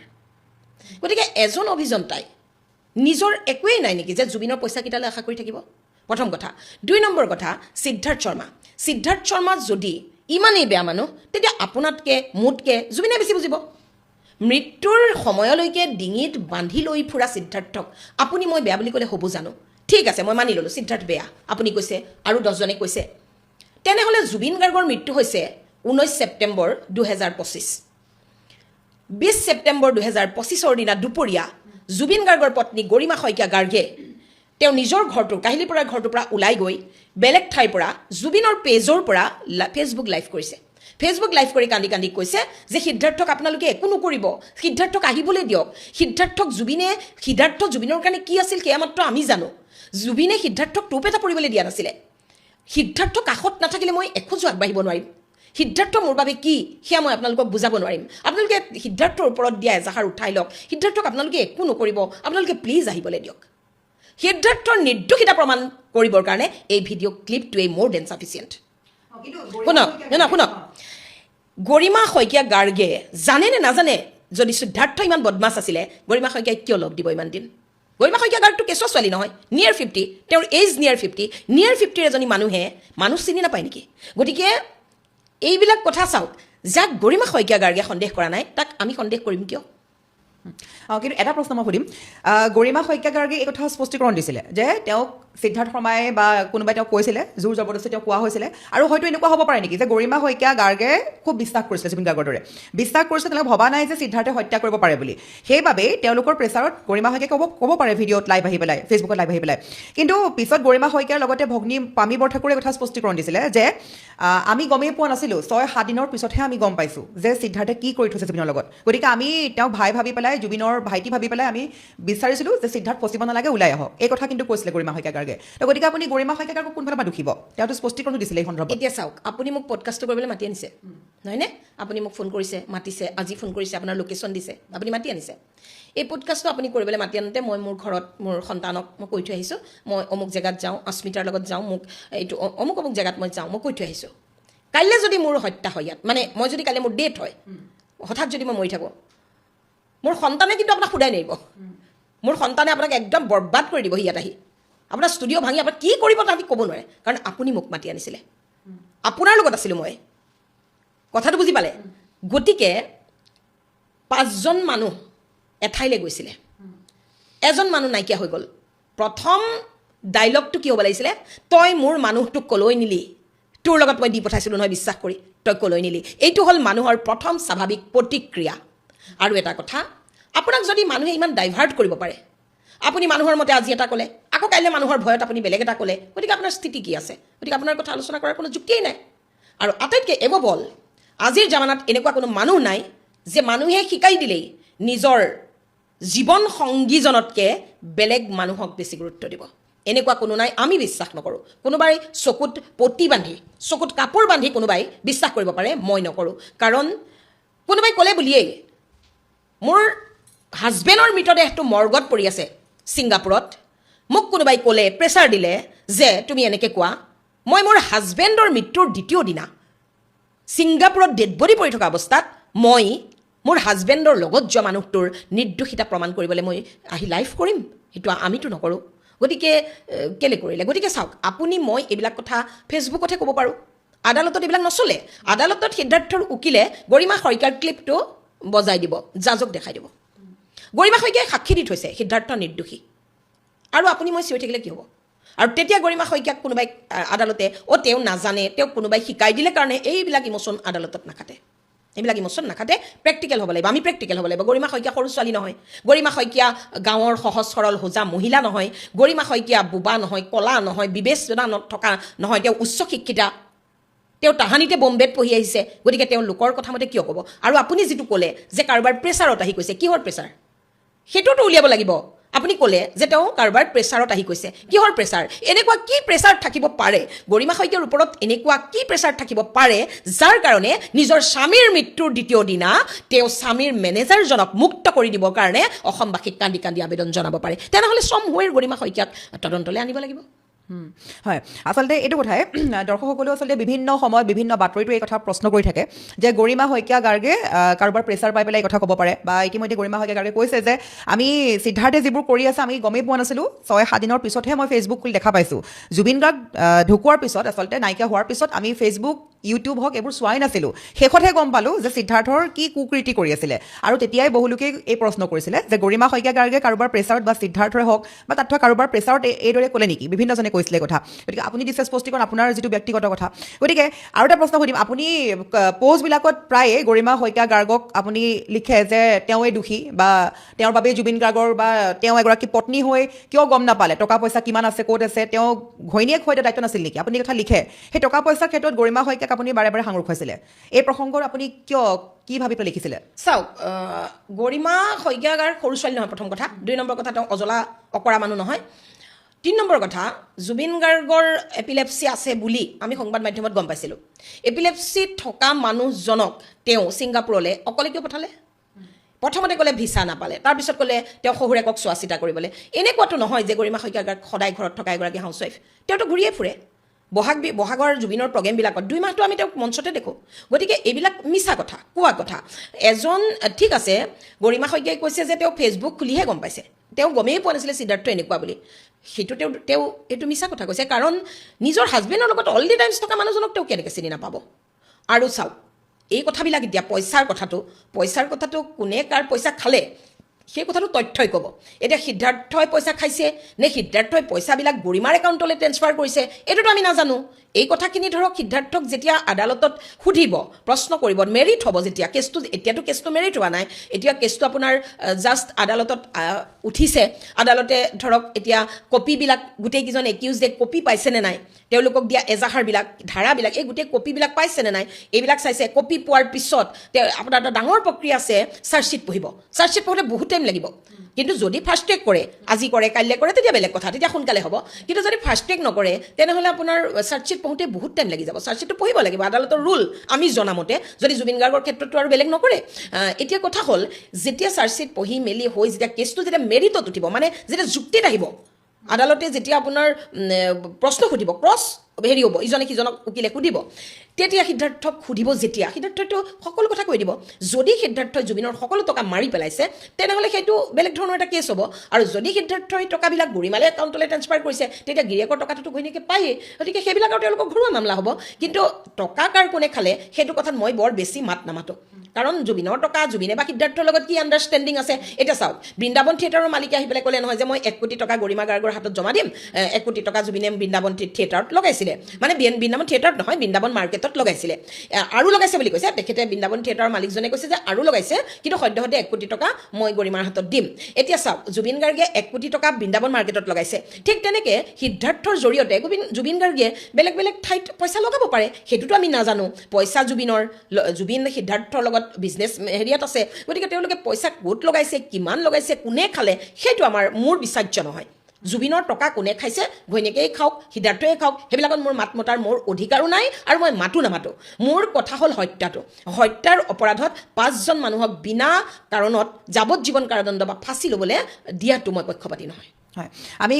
গতিকে এজন অভিযন্তাই নিজৰ একোৱেই নাই নেকি যে জুবিনৰ পইচাকেইটালৈ আশা কৰি থাকিব প্ৰথম কথা 2 নম্বৰ কথা সিদ্ধাৰ্থ শৰ্মা যদি ইমানেই বেয়া মানুহ তেতিয়া আপোনাতকৈ মোতকৈ জুবিনে বেছি বুজিব মৃত্যুৰ সময়লৈকে ডিঙিত বান্ধি লৈ ফুৰা সিদ্ধাৰ্থক আপুনি মই বেয়া বুলি ক'লে হ'ব জানো ঠিক আছে মই মানি ল'লোঁ সিদ্ধাৰ্থ বেয়া আপুনি কৈছে আৰু 10জনে কৈছে তেনেহ'লে জুবিন গাৰ্গৰ মৃত্যু হৈছে 19 ছেপ্টেম্বৰ 2025 20 ছেপ্টেম্বৰ 2025 দিনা দুপৰীয়া জুবিন গাৰ্গৰ পত্নী গৰিমা শইকীয়া গাৰ্গে তেওঁ নিজৰ ঘৰটোৰ কাহিলীৰ পৰা ওলাই গৈ বেলেগ ঠাইৰ পৰা জুবিনৰ পেজৰ পৰা ফেচবুক লাইভ কৰিছে ফেচবুক লাইভ কৰি কান্দি কান্দি কৈছে যে সিদ্ধাৰ্থক আপোনালোকে একো নকৰিব সিদ্ধাৰ্থক আহিবলৈ দিয়ক সিদ্ধাৰ্থ জুবিনৰ কাৰণে কি আছিল সেয়া মাত্ৰ আমি জানো জুবিনে সিদ্ধাৰ্থক টোপ এটা পৰিবলৈ দিয়া নাছিলে সিদ্ধাৰ্থ কাষত নাথাকিলে মই এখোজো আগবাঢ়িব নোৱাৰিম সিদ্ধাৰ্থ মোৰ বাবে কি সেয়া মই আপোনালোকক বুজাব নোৱাৰিম আপোনালোকে সিদ্ধাৰ্থৰ ওপৰত দিয়া এজাহাৰ উঠাই লওক সিদ্ধাৰ্থক আপোনালোকে একো নকৰিব আপোনালোকে প্লিজ আহিবলৈ দিয়ক সিদ্ধাৰ্থৰ নিৰ্দোষিতা প্ৰমাণ কৰিবৰ কাৰণে এই ভিডিঅ' ক্লিপটোৱে মোৰ দেন ছাফিচিয়েণ্ট শুনক গৰিমা শইকীয়া গাৰ্গে জানে নে নাজানে যদি সিদ্ধাৰ্থ ইমান বদমাছ আছিলে গৰিমা শইকীয়াই কিয় লগ দিব ইমান দিন গৰিমা শইকীয়া গাৰ্গটো কেঁচুৱা ছোৱালী নহয় নিয়াৰ 50 তেওঁৰ এজ নিয়াৰ 50 এজনী মানুহ চিনি নাপায় নেকি গতিকে এইবিলাক কথা চাওক যাক গৰিমা শইকীয়া গাৰ্গে সন্দেহ কৰা নাই তাক আমি সন্দেহ কৰিম কিয় কিন্তু এটা প্ৰশ্ন মই সুধিম গৰিমা শইকীয়া গাৰ্গে এই কথা স্পষ্টীকৰণ দিছিলে যে তেওঁক সিদ্ধাৰ্থ শৰ্মাই বা কোনোবাই তেওঁক কৈছিলে জোৰ জবৰদস্তি তেওঁক কোৱা হৈছিলে আৰু হয়তো এনেকুৱা হ'ব পাৰে নেকি যে গৰিমা শইকীয়া গাৰ্গে খুব বিশ্বাস কৰিছিলে জুবিন গাৰ্গৰ দৰে বিশ্বাস কৰিছিলে তেওঁলোকে ভবা নাই যে সিদ্ধাৰ্থে হত্যা কৰিব পাৰে বুলি সেইবাবে তেওঁলোকৰ প্ৰেছাৰত গৰিমা শইকীয়াই ক'ব পাৰে ভিডিঅ'ত লাইভ আহি পেলাই ফেচবুকত লাইভ আহি পেলাই কিন্তু পিছত গৰিমা শইকীয়াৰ লগতে ভগ্নী পামী বৰঠাকুৰে কথা স্পষ্টীকৰণ দিছিলে যে আমি গমেই পোৱা নাছিলোঁ 6-7 দিনৰ পিছতহে আমি গম পাইছোঁ যে সিদ্ধাৰ্থে কি কৰি থৈছে জুবিনৰ লগত গতিকে আমি তেওঁ ভাই ভাবি পেলাই জুবিনৰ ভাইটি ভাবি পেলাই আমি বিচাৰিছিলোঁ যে সিদ্ধাৰ্থ ফচিব নালাগে ওলাই আহক এই কথা কিন্তু কৈছিলে গৰিমা শইকীয়া গাৰ্গে তো গতিকে আপুনি গৰিমা শইকীয়া গাৰ্গক কোনফালৰ পৰা দুখিব তেওঁতো স্পষ্টীকৰণো দিছিলে এই সন্দৰ্ভত এতিয়া চাওক আপুনি মোক পডকাষ্টটো কৰিবলৈ মাতি আনিছে নহয়নে আপুনি মোক ফোন কৰিছে মাতিছে আজি ফোন কৰিছে আপোনাৰ লোকেশ্যন দিছে আপুনি মাতি আনিছে এই পডকাষ্টটো আপুনি কৰিবলৈ মাতি আনোতে মই মোৰ ঘৰত মোৰ সন্তানক মই কৈ থৈ আহিছোঁ মই অমুক জেগাত যাওঁ অস্মিতাৰ লগত যাওঁ মোক এইটো অমুক জেগাত মই যাওঁ মই কৈ থৈ আহিছোঁ কাইলৈ যদি মোৰ হত্যা হয় ইয়াত মানে মই যদি কাইলৈ মোৰ ডেথ হয় হঠাৎ যদি মই মৰি থাকোঁ মোৰ সন্তানে কিন্তু আপোনাক সোধাই নিব মোৰ সন্তানে আপোনাক একদম বৰবাদ কৰি দিব ইয়াত আহি আপোনাৰ ষ্টুডিঅ' ভাঙি আপোনাক কি কৰিব তাহাঁতি ক'ব নোৱাৰে কাৰণ আপুনি মোক মাতি আনিছিলে আপোনাৰ লগত আছিলোঁ মই কথাটো বুজি পালে গতিকে 5জন মানুহ এঠাইলৈ গৈছিলে এজন মানুহ নাইকিয়া হৈ গ'ল প্ৰথম ডাইলগটো কি হ'ব লাগিছিলে তই মোৰ মানুহটোক কলৈ নিলি তোৰ লগত মই দি পঠাইছিলোঁ নহয় বিশ্বাস কৰি তই কলৈ নিলি এইটো হ'ল মানুহৰ প্ৰথম স্বাভাৱিক প্ৰতিক্ৰিয়া আৰু এটা কথা আপোনাক যদি মানুহে ইমান ডাইভাৰ্ট কৰিব পাৰে আপুনি মানুহৰ মতে আজি এটা ক'লে আকৌ কাইলৈ মানুহৰ ভয়ত আপুনি বেলেগ এটা ক'লে গতিকে আপোনাৰ স্থিতি কি আছে গতিকে আপোনাৰ কথা আলোচনা কৰাৰ কোনো যুক্তিয়েই নাই আৰু আটাইতকৈ এবল আজিৰ জামানাত এনেকুৱা কোনো মানুহ নাই যে মানুহে শিকাই দিলেই নিজৰ জীৱন সংগীজনতকৈ বেলেগ মানুহক বেছি গুৰুত্ব দিব এনেকুৱা কোনো নাই আমি বিশ্বাস নকৰোঁ কোনোবাই চকুত পতি বান্ধি চকুত কাপোৰ বান্ধি কোনোবাই বিশ্বাস কৰিব পাৰে মই নকৰোঁ কাৰণ কোনোবাই ক'লে বুলিয়েই মোৰ হাজবেণ্ডৰ মৃতদেহটো মৰ্গত পৰি আছে ছিংগাপুৰত মোক কোনোবাই ক'লে প্ৰেছাৰ দিলে যে তুমি এনেকৈ কোৱা মই মোৰ হাজবেণ্ডৰ মৃত্যুৰ দ্বিতীয় দিনা ছিংগাপুৰত ডেড বডি পৰি থকা অৱস্থাত মই মোৰ হাজবেণ্ডৰ লগত যোৱা মানুহটোৰ নিৰ্দোষিতা প্ৰমাণ কৰিবলৈ মই আহি লাইভ কৰিম সেইটো আমিতো নকৰোঁ গতিকে কেলে কৰিলে গতিকে চাওক আপুনি মই এইবিলাক কথা ফেচবুকতহে ক'ব পাৰোঁ আদালতত এইবিলাক নচলে আদালতত সিদ্ধাৰ্থৰ উকিলে গৰিমা শইকীয়াৰ ক্লিপটো বজাই দিব জাজক দেখাই দিব গৰিমা শইকীয়াই সাক্ষী দি থৈছে সিদ্ধাৰ্থ নিৰ্দোষী আৰু আপুনি মই চিঞৰি থাকিলে কি হ'ব আৰু তেতিয়া গৰিমা শইকীয়াক কোনোবাই আদালতে তেওঁ নাজানে তেওঁক কোনোবাই শিকাই দিলে কাৰণে এইবিলাক ইমোশ্যন আদালতত নাখাতে এইবিলাক ইমোশ্যন নাখাতে প্ৰেক্টিকেল হ'ব লাগিব আমি প্ৰেক্টিকেল হ'ব লাগিব গৰিমা শইকীয়া সৰু ছোৱালী নহয় গৰিমা শইকীয়া গাঁৱৰ সহজ সৰল হোজা মহিলা নহয় গৰিমা শইকীয়া বোবা নহয় কলা নহয় বিবেচনা থকা নহয় তেওঁ উচ্চ শিক্ষিতা তেওঁ তাহানিতে বম্বেত পঢ়ি আহিছে গতিকে তেওঁ লোকৰ কথা মতে কিয় ক'ব আৰু আপুনি যিটো ক'লে যে কাৰোবাৰ প্ৰেছাৰত আহি কৈছে কিহৰ প্ৰেছাৰ সেইটোতো উলিয়াব লাগিব আপুনি ক'লে যে তেওঁ কাৰোবাৰ প্ৰেছাৰত আহি কৈছে কিহৰ প্ৰেছাৰ এনেকুৱা কি প্ৰেছাৰ থাকিব পাৰে গৰিমা শইকীয়াৰ ওপৰত এনেকুৱা কি প্ৰেছাৰ থাকিব পাৰে যাৰ কাৰণে নিজৰ স্বামীৰ মৃত্যুৰ দ্বিতীয় দিনা তেওঁ স্বামীৰ মেনেজাৰজনক মুক্ত কৰি দিবৰ কাৰণে অসমবাসীক কান্দি কান্দি আবেদন জনাব পাৰে তেনেহ'লে সমহুৱেৰ গৰিমা শইকীয়াক তদন্তলৈ আনিব লাগিব হয় আচলতে এইটো কথাই দৰ্শকসকলেও আচলতে বিভিন্ন সময়ত বিভিন্ন বাতৰিটো এই কথা প্ৰশ্ন কৰি থাকে যে গৰিমা শইকীয়া গাৰ্গে কাৰোবাৰ প্ৰেছাৰ পাই পেলাই এই কথা ক'ব পাৰে বা ইতিমধ্যে গৰিমা শইকীয়া গাৰ্গে কৈছে যে আমি সিদ্ধাৰ্থে যিবোৰ কৰি আছে আমি গমেই পোৱা নাছিলোঁ 6-7 দিনৰ পিছতহে মই ফেচবুক খুলি দেখা পাইছোঁ জুবিন গাৰ্গ ঢুকোৱাৰ পিছত আচলতে নাইকিয়া হোৱাৰ পিছত আমি ফেচবুক ইউটিউব হওক এইবোৰ চোৱাই নাছিলোঁ শেষতহে গম পালোঁ যে সিদ্ধাৰ্থৰ কি কুকৃতি কৰি আছিলে আৰু তেতিয়াই বহুলোকে এই প্ৰশ্ন কৰিছিলে যে গৰিমা শইকীয়া গাৰ্গে কাৰোবাৰ প্ৰেছাৰত বা সিদ্ধাৰ্থৰে হওক বা তাত থকা কাৰোবাৰ প্ৰেছাৰত এইদৰে ক'লে নেকি বিভিন্নজনে কৈছিলে কথা গতিকে আপুনি দিছে স্পষ্টীকৰণ আপোনাৰ যিটো ব্যক্তিগত কথা গতিকে আৰু এটা প্ৰশ্ন সুধিম আপুনি পোষ্টবিলাকত প্ৰায়ে গৰিমা শইকীয়া গাৰ্গক আপুনি লিখে যে তেওঁৱে দোষী বা তেওঁৰ বাবেই জুবিন গাৰ্গৰ বা তেওঁ এগৰাকী পত্নী হৈ কিয় গম নাপালে টকা পইচা কিমান আছে ক'ত আছে তেওঁ ঘৈণীয়েক হৈ দায়িত্ব নাছিল নেকি আপুনি কথা লিখে সেই টকা পইচাৰ ক্ষেত্ৰত গৰিমা শইকীয়াক আপুনি বাৰে বাৰে সাঙুৰ খুৱাইছিলে এই প্ৰসংগত আপুনি কি ভাবি পেলাই লিখিছিলে চাওক গৰিমা শইকীয়া গাৰ সৰু ছোৱালী নহয় প্ৰথম কথা 2 নম্বৰ কথা তেওঁ অজলা অকৰা মানুহ নহয় 3 নম্বৰ কথা জুবিন গাৰ্গৰ এপিলেপচি আছে বুলি আমি সংবাদ মাধ্যমত গম পাইছিলোঁ এপিলেপচি থকা মানুহজনক তেওঁ ছিংগাপুৰলৈ অকলে কিয় পঠালে প্ৰথমতে ক'লে ভিছা নাপালে তাৰপিছত ক'লে তেওঁ শহুৰেকক চোৱা চিতা কৰিবলৈ এনেকুৱাতো নহয় যে গৰিমা শইকীয়া গাৰ্গ সদায় ঘৰত থকা এগৰাকী হাউচৱাইফ তেওঁতো ঘূৰিয়ে ফুৰে বহাগৰ জুবিনৰ প্ৰগ্ৰেমবিলাকত 2 মাহটো আমি তেওঁক মঞ্চতে দেখোঁ গতিকে এইবিলাক মিছা কথা কোৱা কথা এজন ঠিক আছে গৰিমা শইকীয়াই কৈছে যে তেওঁ ফেচবুক খুলিহে গম পাইছে তেওঁ গমেই পোৱা নাছিলে সিদ্ধাৰ্থ এনেকুৱা বুলি সেইটো তেওঁ এইটো মিছা কথা কৈছে কাৰণ নিজৰ হাজবেণ্ডৰ লগত অল দি টাইমছ থকা মানুহজনক তেওঁ কেনেকৈ চিনি নাপাব আৰু চাওক এই কথাবিলাক এতিয়া পইচাৰ কথাটো কোনে কাৰ পইচা খালে সেই কথাটো তথ্যই ক'ব এতিয়া সিদ্ধাৰ্থই পইচা খাইছে নে সিদ্ধাৰ্থই পইচাবিলাক গৰিমাৰ একাউণ্টলৈ ট্ৰেন্সফাৰ কৰিছে এইটোতো আমি নাজানো এই কথাখিনি ধৰক সিদ্ধাৰ্থক যেতিয়া আদালতত সুধিব প্ৰশ্ন কৰিব মেৰিট হ'ব যেতিয়া এতিয়াতো কেছটো মেৰিট হোৱা নাই এতিয়া কেছটো আপোনাৰ জাষ্ট আদালতত উঠিছে আদালতে ধৰক এতিয়া কপিবিলাক গোটেইকেইজন একিউজডে কপি পাইছেনে নাই তেওঁলোকক দিয়া এজাহাৰবিলাক ধাৰাবিলাক এই গোটেই কপিবিলাক পাইছেনে নাই এইবিলাক চাইছে কপি পোৱাৰ পিছত আপোনাৰ এটা ডাঙৰ প্ৰক্ৰিয়া আছে চাৰ্জশ্বিট পঢ়োঁতে বহুত টাইম লাগিব কিন্তু যদি ফাষ্ট ট্ৰেক কৰে আজি কৰে কাইলৈ কৰে তেতিয়া বেলেগ কথা তেতিয়া সোনকালে হ'ব কিন্তু যদি ফাষ্ট ট্ৰেক নকৰে তেনেহ'লে আপোনাৰ চাৰ্জশ্বিট পঢ়োঁতে বহুত টাইম লাগি যাব চাৰ্জশ্বিটটো পঢ়িব লাগিব আদালতৰ ৰুল আমি জনামতে যদি জুবিন গাৰ্গৰ ক্ষেত্ৰতো আৰু বেলেগ নকৰে এতিয়া কথা হ'ল যেতিয়া চাৰ্জশ্বিট পঢ়ি মেলি হৈ যেতিয়া কেছটো যেতিয়া মেৰিটত উঠিব মানে যেতিয়া যুক্তিত আহিব আদালতে যেতিয়া আপোনাৰ প্ৰশ্ন সুধিব ক্ৰছ হেৰি হ'ব ইজনে সিজনক উকিলে সুধিব তেতিয়া সিদ্ধাৰ্থক সুধিব যেতিয়া সিদ্ধাৰ্থইতো সকলো কথা কৈ দিব যদি সিদ্ধাৰ্থই জুবিনৰ সকলো টকা মাৰি পেলাইছে তেনেহ'লে সেইটো বেলেগ ধৰণৰ এটা কেছ হ'ব আৰু যদি সিদ্ধাৰ্থই টকাবিলাক গৰিমালে একাউণ্টলৈ ট্ৰেন্সফাৰ কৰিছে তেতিয়া গিৰিয়েকৰ টকাটোতো ঘৈণীয়েকে পায়েই গতিকে সেইবিলাক আৰু তেওঁলোকৰ ঘৰুৱা মামলা হ'ব কিন্তু টকা কাৰ কোনে খালে সেইটো কথাত মই বৰ বেছি মাত নামাতোঁ কাৰণ জুবিনৰ টকা জুবিনে বা সিদ্ধাৰ্থৰ লগত কি আণ্ডাৰষ্টেণ্ডিং আছে এতিয়া চাওক বৃন্দাবন থিয়েটাৰৰ মালিকে আহি পেলাই ক'লে নহয় যে মই 1 কোটি টকা গৰিমা গাৰ্গৰ হাতত জমা দিম 1 কোটি টকা জুবিনে বৃন্দাবন থিয়েটাৰত লগাইছিলে মানে বৃন্দাবন থিয়েটাৰত নহয় বৃন্দাবন মাৰ্কেটত লগাইছিলে আৰু লগাইছে বুলি কৈছে তেখেতে বৃন্দাবন থিয়েটাৰৰ মালিকজনে কৈছে যে আৰু লগাইছে কিন্তু সদ্যহতে 1 কোটি টকা মই গৰিমাৰ হাতত দিম এতিয়া চাওক জুবিন গাৰ্গে 1 কোটি টকা বৃন্দাবন মাৰ্কেটত লগাইছে ঠিক তেনেকৈ সিদ্ধাৰ্থৰ জৰিয়তে জুবিন গাৰ্গে বেলেগ বেলেগ ঠাইত পইচা লগাব পাৰে সেইটোতো আমি নাজানো পইচা জুবিন সিদ্ধাৰ্থৰ লগত বিজনেছ হেৰিয়াত আছে গতিকে তেওঁলোকে পইচা ক'ত লগাইছে কিমান লগাইছে কোনে খালে সেইটো মোৰ বিচাৰ্য নহয় জুবিনৰ টকা কোনে খাইছে ঘৈণীয়েকেই খাওক সিদ্ধাৰ্থই খাওক সেইবিলাকত মোৰ মাত মতাৰ মোৰ অধিকাৰো নাই আৰু মই নামাতো মোৰ কথা হ'ল হত্যাৰ অপৰাধত 5জন মানুহক বিনা কাৰণত যাৱজ্জীৱন কাৰাদণ্ড বা ফাঁচি ল'বলৈ দিয়াটো মই পক্ষপাতি নহয় হয় আমি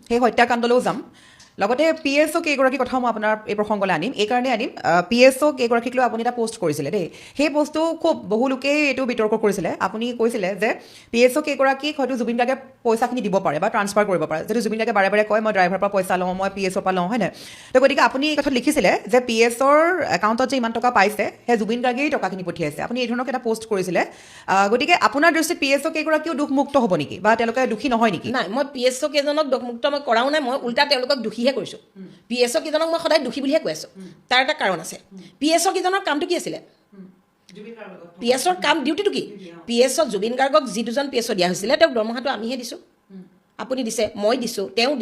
সেই হত্যাকাণ্ডলৈও যাম লগতে PSO কেইগৰাকী কথা মই আপোনাৰ এই প্ৰসংগলৈ আনিম এইকাৰণে আনিম PSO কেইগৰাকীক লৈ আপুনি এটা পোষ্ট কৰিছিলে দেই সেই পোষ্টটো খুব বহু লোকেই এইটো বিতৰ্ক কৰিছিলে আপুনি কৈছিলে যে PSO কেইগৰাকীক হয়তো জুবিন গাৰ্গে পইচাখিনি দিব পাৰে বা ট্ৰান্সফাৰ কৰিব পাৰে যদি জুবিন গাৰ্গে বাৰে বাৰে কয় মই ড্ৰাইভাৰৰ পৰা পইচা লওঁ মই PSOৰ পৰা লওঁ হয় নাই তো গতিকে আপুনি এই কথাত লিখিছিলে যে PSOৰ একাউণ্টত যে ইমান টকা পাইছে সেই জুবিন গাৰ্গেই টকাখিনি পঠিয়াইছে আপুনি এই ধৰণৰ এটা পোষ্ট কৰিছিলে গতিকে আপোনাৰ দৃষ্টিত PSO কেইগৰাকীও দুখমুক্ত হ'ব নেকি বা তেওঁলোকে দোষী নহয় নেকি নাই মই PSO কেইজনক দুখমুক্ত মই কৰাও নাই মই উল্টা তেওঁলোকক দোষীহে কৰিছোঁ PSO কেইজনক মই সদায় দোষী বুলিহে কৈ আছোঁ তাৰ এটা কাৰণ আছে PSO কেইজনৰ কামটো কি আছিলে PSOৰ কাম ডিউটিটো কি PSO জুবিন গাৰ্গক যি 2জন PSO দিয়া হৈছিলে তেওঁক দৰমহাটো আমিহে দিছোঁ আপুনি দিছে মই দিছোঁ তেওঁ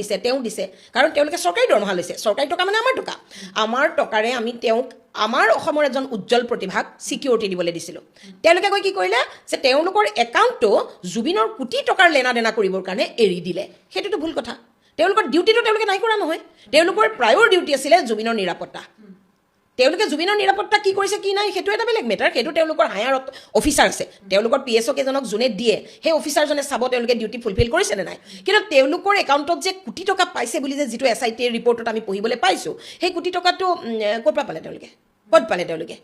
দিছে কাৰণ তেওঁলোকে চৰকাৰী দৰমহা লৈছে চৰকাৰী টকা মানে আমাৰ টকাৰে আমি তেওঁক আমাৰ অসমৰ এজন উজ্জ্বল প্ৰতিভাক ছিকিউৰিটি দিবলৈ দিছিলোঁ তেওঁলোকে কৈ কি কৰিলে যে তেওঁলোকৰ একাউণ্টটো জুবিনৰ কোটি টকাৰ লেনা দেনা কৰিবৰ কাৰণে এৰি দিলে সেইটোতো ভুল কথা তেওঁলোকৰ ডিউটিটো তেওঁলোকে নাই কৰা নহয় তেওঁলোকৰ প্ৰায়ৰ ডিউটি আছিলে জুবিনৰ নিৰাপত্তা তেওঁলোকে জুবিনৰ নিৰাপত্তা কি কৰিছে কি নাই সেইটো এটা বেলেগ মেটাৰ সেইটো তেওঁলোকৰ হায়াৰত অফিচাৰ আছে তেওঁলোকৰ PSO কেইজনক যোনে দিয়ে সেই অফিচাৰজনে চাব তেওঁলোকে ডিউটি ফুলফিল কৰিছে নে নাই কিন্তু তেওঁলোকৰ একাউণ্টত যে কোটি টকা পাইছে বুলি যে যিটো SIT ৰিপৰ্টত আমি পঢ়িবলৈ পাইছোঁ সেই কোটি টকাটো ক'ৰ পৰা পালে তেওঁলোকে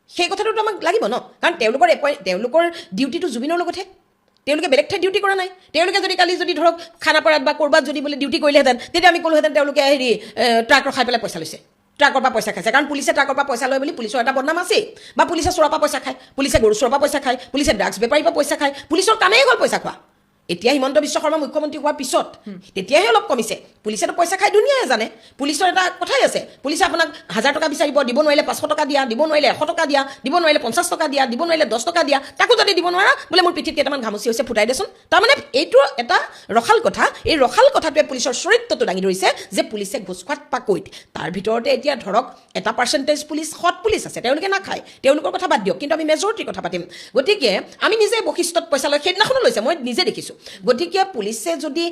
সেই কথাটোতো আমাক লাগিব ন কাৰণ তেওঁলোকৰ ডিউটিটো জুবিনৰ লগতহে তেওঁলোকে বেলেগ ঠাইত ডিউটি কৰা নাই তেওঁলোকে যদি কালি যদি ধৰক খানাপাৰাত বা ক'ৰবাত যদি বোলে ডিউটি কৰিলেহেঁতেন তেতিয়া আমি ক'লোহেঁতেন তেওঁলোকে ট্ৰাক ৰখাই পেলাই পইচা লৈছে ট্ৰাকৰ পৰা পইচা খাইছে কাৰণ পুলিচে ট্ৰাকৰ পৰা পইচা লয় বুলি পুলিচৰ এটা বদনাম আছে বা পুলিচে চোৰৰ পৰা পইচা খায় পুলিচে গৰু চোৰৰ পৰা পইচা খায় পুলিচে ড্ৰাগছ বেপাৰীৰ পৰা পইচা খায় পুলিচৰ কামেই হ'ল পইচা খোৱা এতিয়া হিমন্ত বিশ্ব শৰ্মা মুখ্যমন্ত্ৰী হোৱাৰ পিছত তেতিয়াহে অলপ কমিছে পুলিচেতো পইচা খাই ধুনীয়াই জানে পুলিচৰ এটা কথাই আছে পুলিচে আপোনাক 1000 টকা বিচাৰিব দিব নোৱাৰিলে 500 টকা দিয়া দিব নোৱাৰিলে 100 টকা দিয়া দিব নোৱাৰিলে 50 টকা দিয়া দিব নোৱাৰিলে 10 টকা দিয়া তাকো যদি দিব নোৱাৰা বোলে মোৰ পিঠিত কেইটামান ঘামুচি হৈছে ফুটাই দেচোন তাৰমানে এইটো এটা ৰখাল কথা এই ৰখাল কথাটোৱে পুলিচৰ চৰিত্ৰটো দাঙি ধৰিছে যে পুলিচে ঘুচ খোৱাত পাকৈত তাৰ ভিতৰতে এতিয়া ধৰক এটা পাৰ্চেণ্টেজ পুলিচ সৎ পুলিচ আছে তেওঁলোকে নাখায় তেওঁলোকৰ কথা বাদ দিয়ক কিন্তু আমি মেজৰিটিৰ কথা পাতিম গতিকে আমি নিজে বশিষ্ঠত পইচা লৈ সেইদিনাখনো লৈছে মই নিজে দেখিছোঁ গতিকে পুলিচে যদি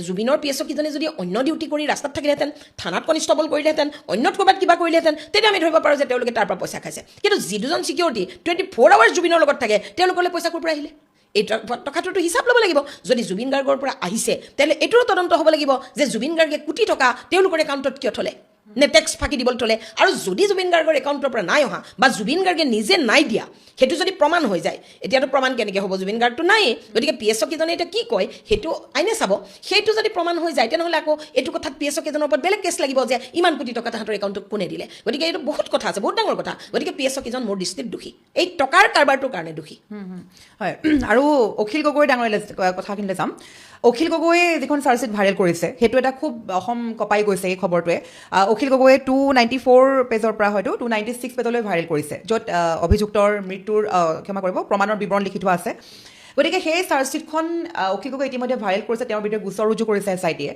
জুবিনৰ পিএছঅ' কিজনে যদি অন্য ডিউটি কৰি ৰাস্তাত থাকিলেহেঁতেন থানাত কনিষ্টবল কৰিলেহেঁতেন অন্যত ক'ৰবাত কিবা কৰিলেহেঁতেন তেতিয়া আমি ধৰিব পাৰোঁ যে তেওঁলোকে তাৰ পৰা পইচা খাইছে কিন্তু যি দুজন ছিকিউৰিটি 24 আৱাৰ্ছ জুবিনৰ লগত থাকে তেওঁলোকলৈ পইচা ক'ৰ পৰা আহিলে এই টকাটোতো হিচাপ ল'ব লাগিব যদি জুবিন গাৰ্গৰ পৰা আহিছে তেতিয়াহ'লে এইটোৰো তদন্ত হ'ব লাগিব যে জুবিন গাৰ্গে কোটি টকা তেওঁলোকৰ একাউণ্টত কিয় থ'লে নে টেক্স ফাঁকি দিবলৈ থ'লে আৰু যদি জুবিন গাৰ্গৰ একাউণ্টৰ পৰা নাই অহা বা জুবিন গাৰ্গে নিজে নাই দিয়া সেইটো যদি প্ৰমাণ হৈ যায় এতিয়াতো প্ৰমাণ কেনেকৈ হ'ব জুবিন গাৰ্গটো নায়েই গতিকে পিএছঅ' কেইজনে এতিয়া কি কয় সেইটো আইনে চাব সেইটো যদি প্ৰমাণ হৈ যায় তেনেহ'লে আকৌ এইটো কথাত পিএছঅ' কেইজনৰ ওপৰত বেলেগ কেছ লাগিব যে ইমান কোটি টকা তাহাঁতৰ একাউণ্টত কোনে দিলে গতিকে এইটো বহুত কথা আছে বহুত ডাঙৰ কথা গতিকে পিএছঅ' কেইজন মোৰ দৃষ্টিত দোষী এই টকাৰ কাৰবাৰটোৰ কাৰণে দোষী হয় আৰু অখিল গগৈ ডাঙৰীয়া কথাখিনিলৈ যাম অখিল গগৈয়ে যিখন চাৰ্জশ্বিট ভাইৰেল কৰিছে সেইটো এটা খুব অসম কঁপাই গৈছে এই খবৰটোৱে অখিল গগৈয়ে 294 পেজৰ পৰা হয়তো 296 পেজলৈ ভাইৰেল কৰিছে য'ত অভিযুক্তৰ মৃত্যুৰ ক্ষমা কৰিব প্ৰমাণৰ বিৱৰণ লিখি থোৱা আছে গতিকে সেই চাৰ্জশ্বিটখন অখিল গগৈ ইতিমধ্যে ভাইৰেল কৰিছে তেওঁৰ বিৰুদ্ধে গোচৰ ৰুজু কৰিছে SIT-য়ে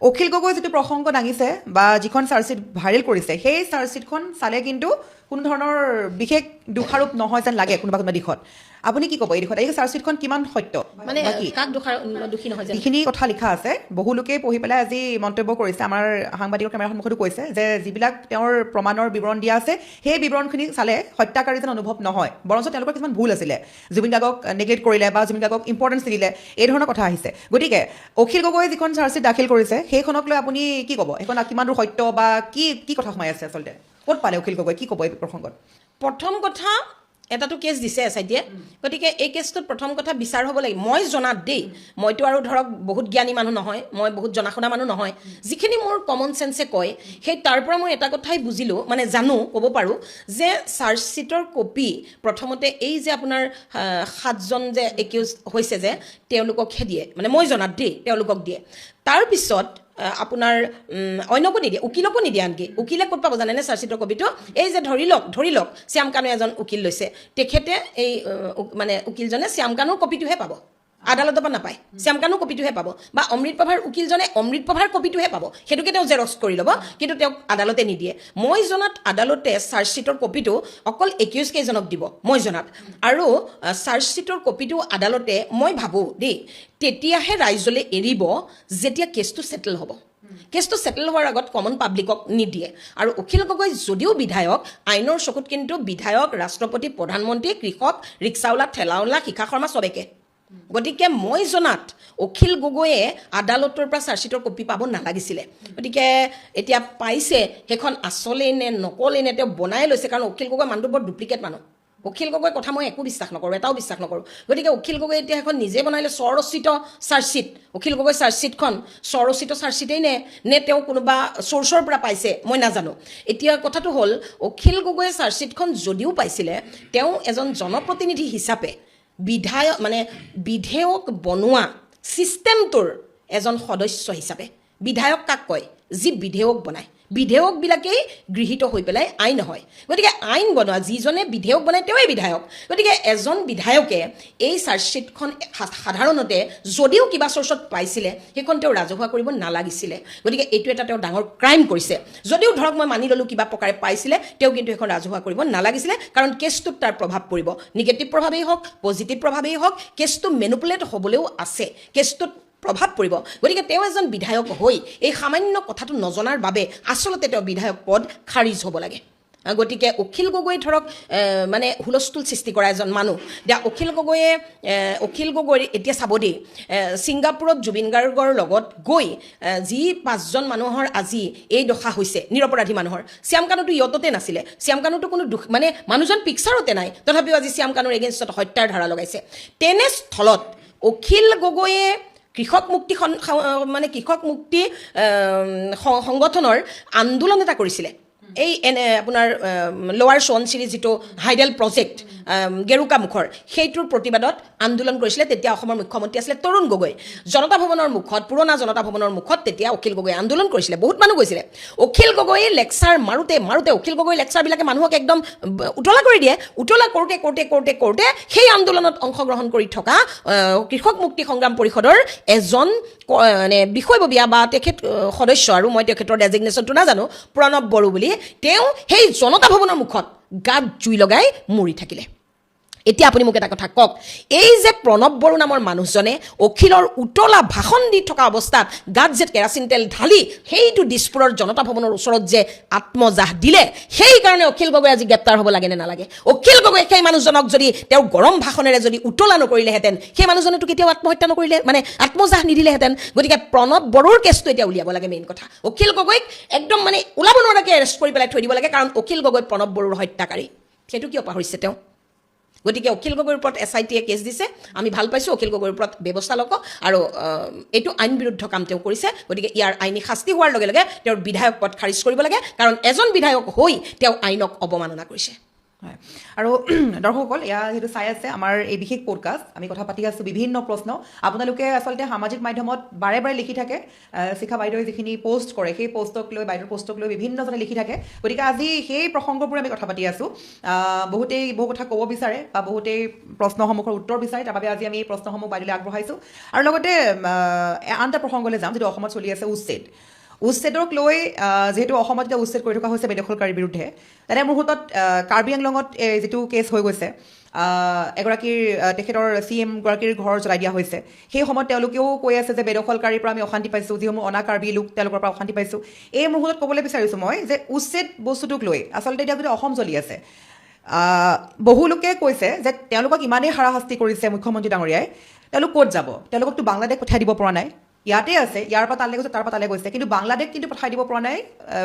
অখিল গগৈ যিটো প্ৰসংগ দাঙিছে বা যিখন চাৰ্জশ্বিট ভাইৰেল কৰিছে সেই চাৰ্জশ্বিটখন চালে কিন্তু কোনো ধৰণৰ বিশেষ দোষাৰোপ নহয় যেন লাগে কোনোবা কোনোবা দিশত আপুনি কি ক'ব এই দিশত এই চাৰ্জশ্বিটখন কিমান সত্য মানে কাক দোষী নহয় যিখিনি কথা লিখা আছে বহু লোকে পঢ়ি পেলাই আজি মন্তব্য কৰিছে আমাৰ সাংবাদিকৰ কেমেৰাৰ সন্মুখতো কৈছে যে যিবিলাক তেওঁৰ প্ৰমাণৰ বিৱৰণ দিয়া আছে সেই বিৱৰণখিনি চালে হত্যাকাৰী যেন অনুভৱ নহয় বৰঞ্চ তেওঁলোকৰ কিছুমান ভুল আছিলে জুবিন গাৰ্গক নেগলেক্ট কৰিলে বা জুবিন গাৰ্গক ইম্পৰ্টেঞ্চ দিলে এই ধৰণৰ কথা আহিছে গতিকে অখিল গগৈ যিখন চাৰ্জশ্বিট দাখিল কৰিছে সেইখনক লৈ আপুনি কি ক'ব সেইখন কিমান দূৰ সত্য বা কি কথা সোমাই আছে আচলতে ক'ত পালে অখিল গগৈ কি ক'ব এই প্ৰসংগত প্ৰথম কথা এটাতো কেছ দিছে SIT-য়ে গতিকে এই কেছটোত প্ৰথম কথা বিচাৰ হ'ব লাগিব মই জনাত দেই মইতো আৰু ধৰক বহুত জ্ঞানী মানুহ নহয় মই বহুত জনা শুনা মানুহ নহয় যিখিনি মোৰ কমন চেন্সে কয় সেই তাৰ পৰা মই এটা কথাই বুজিলোঁ মানে জানো ক'ব পাৰোঁ যে চাৰ্জশ্বিটৰ কপি প্ৰথমতে এই যে আপোনাৰ 7জন যে একিউজ হৈছে যে তেওঁলোককহে দিয়ে মানে মই জনাত দেই তেওঁলোকক দিয়ে তাৰপিছত আপোনাৰ অন্যকো নিদিয়ে উকিলকো নিদিয়ে আনকি উকিলে ক'ত পাব জানেনে চাৰ্জশ্বিটৰ কপিটো এই যে ধৰি লওক শ্যাম কানু এজন উকিল লৈছে তেখেতে এই মানে উকিলজনে শ্যাম কানুৰ কপিটোহে পাব আদালতৰ পৰা নাপায় শ্যাম কানুৰ কপিটোহে পাব বা অমৃত প্ৰভাৰ উকিলজনে অমৃত প্ৰভাৰ কপিটোহে পাব সেইটোকে তেওঁ জেৰক্স কৰি ল'ব কিন্তু তেওঁক আদালতে নিদিয়ে মই জনাত আদালতে চাৰ্জশ্বিটৰ কপিটো অকল একিউজ কেইজনক দিব মই জনাত আৰু চাৰ্জশ্বিটৰ কপিটো আদালতে মই ভাবোঁ দেই তেতিয়াহে ৰাইজলৈ এৰিব যেতিয়া কেছটো ছেটেল হ'ব কেছটো ছেটেল হোৱাৰ আগত কমন পাব্লিকক নিদিয়ে আৰু অখিল গগৈ যদিও বিধায়ক আইনৰ চকুত কিন্তু বিধায়ক ৰাষ্ট্ৰপতি প্ৰধানমন্ত্ৰী কৃষক ৰিক্সাৱালা ঠেলাৱালা শিখা শৰ্মা চবেকে গতিকে মই জনাত অখিল গগৈয়ে আদালতৰ পৰা চাৰ্জশ্বিটৰ কপি পাব নালাগিছিলে গতিকে এতিয়া পাইছে সেইখন আচলেই নে নকলেই নে তেওঁ বনাই লৈছে কাৰণ অখিল গগৈ মানুহটো বৰ ডুপ্লিকেট মানুহ অখিল গগৈৰ কথা মই একো বিশ্বাস নকৰোঁ এটাও বিশ্বাস নকৰোঁ গতিকে অখিল গগৈ এতিয়া এখন নিজে বনাইলে স্বৰচিত চাৰ্জশ্বিট অখিল গগৈ চাৰ্জশ্বিটখন স্বৰচিত চাৰ্জশ্বিটেই নে তেওঁ কোনোবা চ'ৰ্চৰ পৰা পাইছে মই নাজানো এতিয়া কথাটো হ'ল অখিল গগৈয়ে চাৰ্জশ্বিটখন যদিও পাইছিলে তেওঁ এজন জনপ্ৰতিনিধি হিচাপে বিধেয়ক বনোৱা ছিষ্টেমটোৰ এজন সদস্য হিচাপে বিধায়ক কাক কয় যি বিধেয়ক বনায় বিধেয়কবিলাকেই গৃহীত হৈ পেলাই আইন হয় গতিকে আইন বনোৱা যিজনে বিধেয়ক বনায় তেওঁই বিধায়ক গতিকে এজন বিধায়কে এই চাৰ্জশ্বিটখন সাধাৰণতে যদিও কিবা চ'ৰ্চত পাইছিলে সেইখন তেওঁ ৰাজহুৱা কৰিব নালাগিছিলে গতিকে এইটো এটা তেওঁ ডাঙৰ ক্ৰাইম কৰিছে যদিও ধৰক মই মানি ল'লোঁ কিবা প্ৰকাৰে পাইছিলে তেওঁ কিন্তু সেইখন ৰাজহুৱা কৰিব নালাগিছিলে কাৰণ কেছটোত তাৰ প্ৰভাৱ পৰিব নিগেটিভ প্ৰভাৱেই হওক পজিটিভ প্ৰভাৱেই হওক কেছটো মেনুপুলেট হ'বলৈও আছে কেছটোত প্ৰভাৱ পৰিব গতিকে তেওঁ এজন বিধায়ক হৈ এই সামান্য কথাটো নজনাৰ বাবে আচলতে তেওঁ বিধায়ক পদ খাৰিজ হ'ব লাগে গতিকে অখিল গগৈ ধৰক মানে হুলস্থুল সৃষ্টি কৰা এজন মানুহ এতিয়া অখিল গগৈ এতিয়া চাব দেই ছিংগাপুৰত জুবিন গাৰ্গৰ লগত গৈ যি 5জন মানুহৰ আজি এই দশা হৈছে নিৰপৰাধী মানুহৰ শ্যাম কানুটো ইয়ততে নাছিলে শ্যাম কানুটো কোনো দুখ মানে মানুহজন পিকচাৰতে নাই তথাপিও আজি শ্যাম কানুৰ এগেইনষ্টত হত্যাৰ ধাৰা লগাইছে তেনেস্থলত অখিল গগৈয়ে কৃষক মুক্তি সংগঠনৰ আন্দোলন এটা কৰিছিলে এই আপোনাৰ লোৱাৰ সোৱণশিৰি যিটো হাইডেল প্ৰজেক্ট গেৰুকা মুখৰ সেইটোৰ প্ৰতিবাদত আন্দোলন কৰিছিলে তেতিয়া অসমৰ মুখ্যমন্ত্ৰী আছিলে তৰুণ গগৈ জনতা ভৱনৰ মুখত পুৰণা জনতা ভৱনৰ মুখত তেতিয়া অখিল গগৈ আন্দোলন কৰিছিলে বহুত মানুহ গৈছিলে অখিল গগৈ লেকচাৰ মাৰোতে অখিল গগৈ লেকচাৰবিলাকে মানুহক একদম উতলা কৰি দিয়ে উতলা কৰোঁতে সেই আন্দোলনত অংশগ্ৰহণ কৰি থকা কৃষক মুক্তি সংগ্ৰাম পৰিষদৰ এজন মানে বিষয়ববীয়া বা তেখেত সদস্য আৰু মই তেখেতৰ ডেজিগনেশ্যনটো নাজানো প্ৰণৱ বড়ো বুলি তেওঁ সেই জনতা ভৱনৰ মুখত গাত জুই লগাই মৰি থাকিলে এতিয়া আপুনি মোক এটা কথা কওক এই যে প্ৰণৱ বড়ো নামৰ মানুহজনে অখিলৰ উতলা ভাষণ দি থকা অৱস্থাত গাত যে কেৰাচিন তেল ঢালি সেইটো দিছপুৰৰ জনতা ভৱনৰ ওচৰত যে আত্মজাহ দিলে সেইকাৰণে অখিল গগৈ আজি গ্ৰেপ্তাৰ হ'ব লাগে নে নালাগে অখিল গগৈ সেই মানুহজনক যদি তেওঁ গৰম ভাষণেৰে যদি উতলা নকৰিলেহেঁতেন সেই মানুহজনেতো কেতিয়াও আত্মহত্যা নকৰিলে মানে আত্মজাহ নিদিলেহেঁতেন গতিকে প্ৰণৱ বড়োৰ কেছটো এতিয়া উলিয়াব লাগে মেইন কথা অখিল গগৈক একদম মানে ওলাব নোৱাৰাকৈ এৰেষ্ট কৰি পেলাই থৈ দিব লাগে কাৰণ অখিল গগৈ প্ৰণৱ বড়োৰ হত্যাকাৰী সেইটো কিয় পাহৰিছে তেওঁ গতিকে অখিল গগৈৰ ওপৰত SITয়ে কেছ দিছে আমি ভাল পাইছোঁ অখিল গগৈৰ ওপৰত ব্যৱস্থা লওক আৰু এইটো আইন বিৰুদ্ধ কাম তেওঁ কৰিছে গতিকে ইয়াৰ আইনী শাস্তি হোৱাৰ লগে লগে তেওঁৰ বিধায়ক পদ খাৰিজ কৰিব লাগে কাৰণ এজন বিধায়ক হৈ তেওঁ আইনক অৱমাননা কৰিছে হয় আৰু দৰ্শকসকল এয়া যিটো চাই আছে আমাৰ এই বিশেষ পডকাষ্ট আমি কথা পাতি আছোঁ বিভিন্ন প্ৰশ্ন আপোনালোকে আচলতে সামাজিক মাধ্যমত বাৰে বাৰে লিখি থাকে শিখা বাইদেৱে যিখিনি পোষ্ট কৰে সেই পোষ্টক লৈ বাইদেউৰ পোষ্টক লৈ বিভিন্নজনে লিখি থাকে গতিকে আজি সেই প্ৰসংগবোৰ আমি কথা পাতি আছোঁ বহুতেই বহু কথা ক'ব বিচাৰে বা বহুতেই প্ৰশ্নসমূহৰ উত্তৰ বিচাৰে তাৰ বাবে আজি আমি এই প্ৰশ্নসমূহ বাইদেউলৈ আগবঢ়াইছোঁ আৰু লগতে আন এটা প্ৰসংগলৈ যাম যিটো অসমত চলি আছে উচ্ছেদক লৈ যিহেতু অসমত এতিয়া উচ্ছেদ কৰি থকা হৈছে বেদখলকাৰীৰ বিৰুদ্ধে তেনে মুহূৰ্তত কাৰ্বি আংলঙত যিটো কেছ হৈ গৈছে এগৰাকীৰ তেখেতৰ CM গৰাকীৰ ঘৰ জ্বলাই দিয়া হৈছে সেই সময়ত তেওঁলোকেও কৈ আছে যে বেদখলকাৰীৰ পৰা আমি অশান্তি পাইছোঁ যিসমূহ অনা কাৰ্বি লোক তেওঁলোকৰ পৰা অশান্তি পাইছোঁ এই মুহূৰ্তত ক'বলৈ বিচাৰিছোঁ মই যে উচ্ছেদ বস্তুটোক লৈ আচলতে এতিয়া যদি অসম চলি আছে বহু লোকে কৈছে যে তেওঁলোকক ইমানেই হাৰাশাস্তি কৰিছে মুখ্যমন্ত্ৰী ডাঙৰীয়াই তেওঁলোক ক'ত যাব তেওঁলোককতো বাংলাদেশ পঠাই দিব পৰা নাই ইয়াতে আছে ইয়াৰ পৰা তালৈ গৈছে তাৰ পৰা তালৈ গৈছে কিন্তু বাংলাদেশ কিন্তু পঠাই দিব পৰা নাই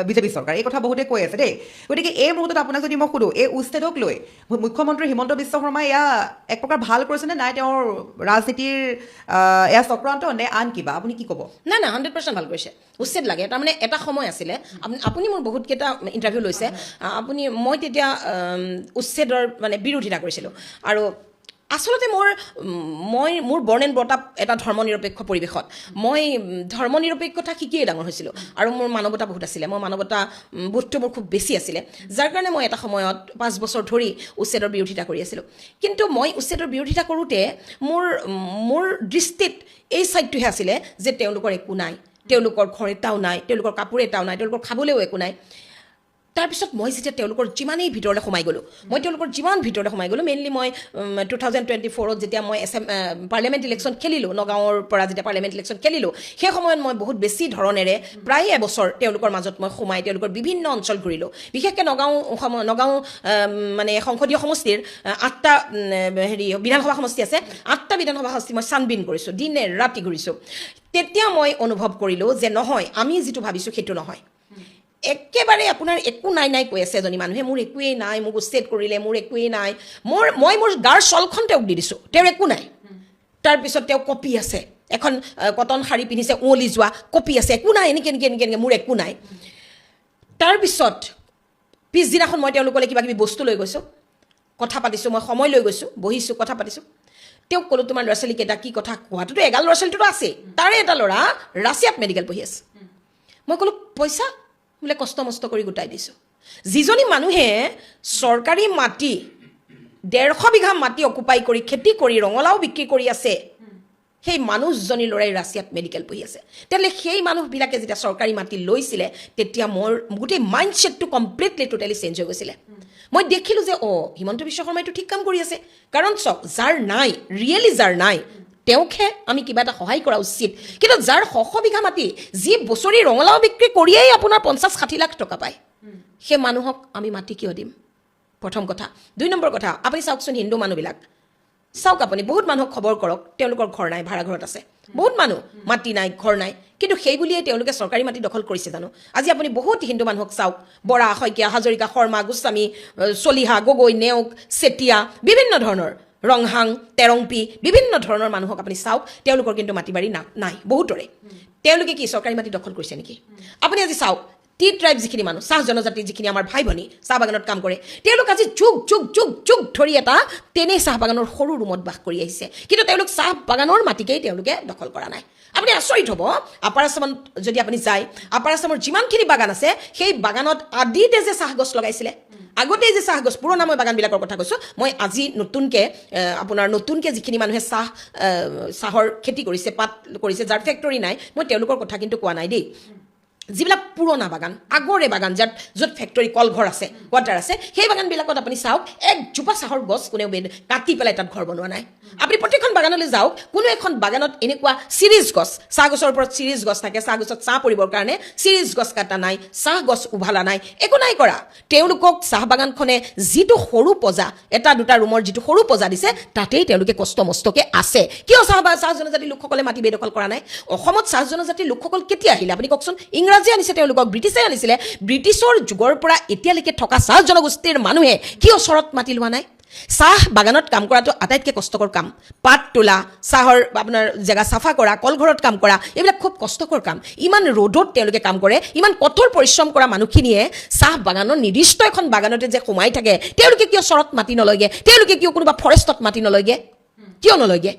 বিজেপি চৰকাৰ এই কথা বহুতে কৈ আছে দেই গতিকে এই মুহূৰ্তত আপোনাক যদি মই সোধোঁ এই উচ্ছেদক লৈ মুখ্যমন্ত্ৰী হিমন্ত বিশ্ব শৰ্মাই এয়া এক প্ৰকাৰ ভাল কৰিছে নে নাই তেওঁৰ ৰাজনীতিৰ এয়া চক্ৰান্ত নে আন কিবা আপুনি কি ক'ব নাই 100% ভাল কৰিছে উচ্ছেদ লাগে তাৰমানে এটা সময় আছিলে আপুনি মোৰ বহুতকেইটা ইণ্টাৰভিউ লৈছে মই তেতিয়া উচ্ছেদৰ মানে বিৰোধিতা কৰিছিলোঁ আৰু আচলতে মোৰ বৰ্ণ এণ্ড ব্ৰট আপ এটা ধৰ্মনিৰপেক্ষ পৰিৱেশত মই ধৰ্মনিৰপেক্ষতা শিকিয়েই ডাঙৰ হৈছিলোঁ আৰু মোৰ মানৱতা বহুত আছিলে মোৰ মানৱতা বোধটো মোৰ খুব বেছি আছিলে যাৰ কাৰণে মই এটা সময়ত 5 বছৰ ধৰি উচ্ছেদৰ বিৰোধিতা কৰি আছিলোঁ কিন্তু মই উচ্ছেদৰ বিৰোধিতা কৰোঁতে মোৰ দৃষ্টিত এই ছাইডটোহে আছিলে যে তেওঁলোকৰ একো নাই তেওঁলোকৰ ঘৰ এটাও নাই তেওঁলোকৰ কাপোৰ এটাও নাই তেওঁলোকৰ খাবলৈও একো নাই তাৰপিছত মই যেতিয়া তেওঁলোকৰ যিমানেই ভিতৰলৈ সোমাই গ'লোঁ যিমান ভিতৰলৈ সোমাই গ'লোঁ মেইনলি মই 2024ত যেতিয়া মই পাৰ্লিয়ামেণ্ট ইলেকশ্যন খেলিলোঁ নগাঁৱৰ পৰা যেতিয়া পাৰ্লিয়ামেণ্ট ইলেকশ্যন খেলিলোঁ সেই সময়ত মই বহুত বেছি ধৰণেৰে প্ৰায় এবছৰ তেওঁলোকৰ মাজত মই সোমাই তেওঁলোকৰ বিভিন্ন অঞ্চল ঘূৰিলোঁ বিশেষকৈ নগাঁও মানে সংসদীয় সমষ্টিৰ 8টা বিধানসভা সমষ্টি আছে 8টা বিধানসভা সমষ্টি মই চানবিন কৰিছোঁ দিনে ৰাতি ঘূৰিছোঁ তেতিয়া মই অনুভৱ কৰিলোঁ যে নহয় আমি যিটো ভাবিছোঁ সেইটো নহয় একেবাৰে আপোনাৰ একো নাই কৈ আছে এজনী মানুহে মোৰ একোৱেই নাই মোক উচ্ছেদ কৰিলে মোৰ একোৱেই নাই মই মোৰ গাৰ চলখন তেওঁক দি দিছোঁ তেওঁৰ একো নাই তাৰপিছত তেওঁ কপি আছে এখন কটন শাৰী পিন্ধিছে উঁৱলি যোৱা কপি আছে একো নাই এনেকৈ মোৰ একো নাই তাৰপিছত পিছদিনাখন মই তেওঁলোকলৈ কিবা কিবি বস্তু লৈ গৈছোঁ কথা পাতিছোঁ মই সময় লৈ গৈছোঁ বহিছোঁ কথা পাতিছোঁ তেওঁক ক'লোঁ তোমাৰ ল'ৰা ছোৱালীকেইটা কি কথা কোৱাটোতো এগাল ল'ৰা ছোৱালীটোতো আছে তাৰে এটা ল'ৰা ৰাছিয়াত মেডিকেল পঢ়ি আছে মই ক'লোঁ পইচা বোলে কষ্ট মষ্ট কৰি গোটাই দিছোঁ যিজনী মানুহে চৰকাৰী মাটি 150 বিঘা মাটি অকুপাই কৰি খেতি কৰি ৰঙালাও বিক্ৰী কৰি আছে সেই মানুহজনী ল'ৰাই ৰাছিয়াত মেডিকেল পঢ়ি আছে তেতিয়াহ'লে সেই মানুহবিলাকে যেতিয়া চৰকাৰী মাটি লৈছিলে তেতিয়া মোৰ গোটেই মাইণ্ডছেটটো কমপ্লিটলি টোটেলি চেঞ্জ হৈ গৈছিলে মই দেখিলোঁ যে হিমন্ত বিশ্ব শৰ্মাইটো ঠিক কাম কৰি আছে কাৰণ চাওক যাৰ নাই ৰিয়েলি যাৰ নাই তেওঁকহে আমি কিবা এটা সহায় কৰা উচিত কিন্তু যাৰ 100 বিঘা মাটি যি বছৰি ৰঙালাও বিক্ৰী কৰিয়েই আপোনাৰ 50-60 লাখ টকা পায় সেই মানুহক আমি মাটি কিয় দিম প্ৰথম কথা 2 নম্বৰ কথা আপুনি চাওকচোন হিন্দু মানুহবিলাক চাওক আপুনি বহুত মানুহক খবৰ কৰক তেওঁলোকৰ ঘৰ নাই ভাড়া ঘৰত আছে বহুত মানুহ মাটি নাই ঘৰ নাই কিন্তু সেই বুলিয়ে তেওঁলোকে চৰকাৰী মাটি দখল কৰিছে জানো আজি আপুনি বহুত হিন্দু মানুহক চাওক বৰা শইকীয়া হাজৰিকা শৰ্মা গোস্বামী চলিহা গগৈ নেওগ চেতিয়া বিভিন্ন ধৰণৰ ৰংহাং তেৰংপি বিভিন্ন ধৰণৰ মানুহক আপুনি চাওক তেওঁলোকৰ কিন্তু মাটি বাৰী নাই বহুতৰে তেওঁলোকে কি চৰকাৰী মাটি দখল কৰিছে নেকি আপুনি আজি চাওক টি ট্ৰাইব যিখিনি মানুহ চাহ জনজাতি যিখিনি আমাৰ ভাই ভনী চাহ বাগানত কাম কৰে তেওঁলোক আজি যুগ যুগ যুগ যুগ ধৰি এটা তেনেই চাহ বাগানৰ সৰু ৰুমত বাস কৰি আহিছে কিন্তু তেওঁলোক চাহ বাগানৰ মাটিকেই তেওঁলোকে দখল কৰা নাই আপুনি আচৰিত হ'ব আপাৰ আছামত যদি আপুনি যায় আপাৰ আছামৰ যিমানখিনি বাগান আছে সেই বাগানত আদিতে যে চাহ গছ লগাইছিলে আগতে যে চাহ গছ পুৰণা মই বাগানবিলাকৰ কথা কৈছোঁ মই আজি নতুনকৈ যিখিনি মানুহে চাহৰ খেতি কৰিছে পাত কৰিছে যাৰ ফেক্টৰী নাই মই তেওঁলোকৰ কথা কিন্তু কোৱা নাই দেই যিবিলাক পুৰণা বাগান আগৰে বাগান য'ত ফেক্টৰী কলঘৰ আছে কোৱাৰ্টাৰ আছে সেই বাগানবিলাকত আপুনি চাওক একজোপা চাহৰ গছ কোনেও কাটি পেলাই তাত ঘৰ বনোৱা নাই আপুনি প্ৰতিখন বাগানলৈ যাওক কোনো এখন বাগানত এনেকুৱা চিৰিজ গছ চাহ গছৰ ওপৰত চিৰিজ গছ থাকে চাহ গছত চাহ পৰিবৰ কাৰণে চিৰিজ গছ কাটা নাই চাহ গছ উভালা নাই একো নাই কৰা তেওঁলোকক চাহ বাগানখনে যিটো সৰু পজা এটা দুটা ৰুমৰ যিটো সৰু পজা দিছে তাতেই তেওঁলোকে কষ্ট মস্তকে আছে কিয় চাহ জনজাতি লোকসকলে মাটি বেদখল কৰা নাই অসমত চাহ জনজাতি লোকসকল কেতিয়া আহিলে আপুনি কওকচোন ইংৰাজী আনিছে তেওঁলোকক ব্ৰিটিছে আনিছিলে ব্ৰিটিছৰ যুগৰ পৰা এতিয়ালৈকে থকা চাহ জনগোষ্ঠীৰ মানুহে কিয় চৰত মাটি লোৱা নাই চাহ বাগানত কাম কৰাটো আটাইতকৈ কষ্টকৰ কাম পাত তোলা চাহৰ আপোনাৰ জেগা চাফা কৰা কলঘৰত কাম কৰা এইবিলাক খুব কষ্টকৰ কাম ইমান ৰ'দত তেওঁলোকে কাম কৰে ইমান কঠোৰ পৰিশ্ৰম কৰা মানুহখিনিয়ে চাহ বাগানৰ নিৰ্দিষ্ট এখন বাগানতে যে সোমাই থাকে তেওঁলোকে কিয় চৰত মাটি নলয়গে তেওঁলোকে কিয় কোনোবা ফৰেষ্টত মাটি নলয়গে কিয় নলয়গে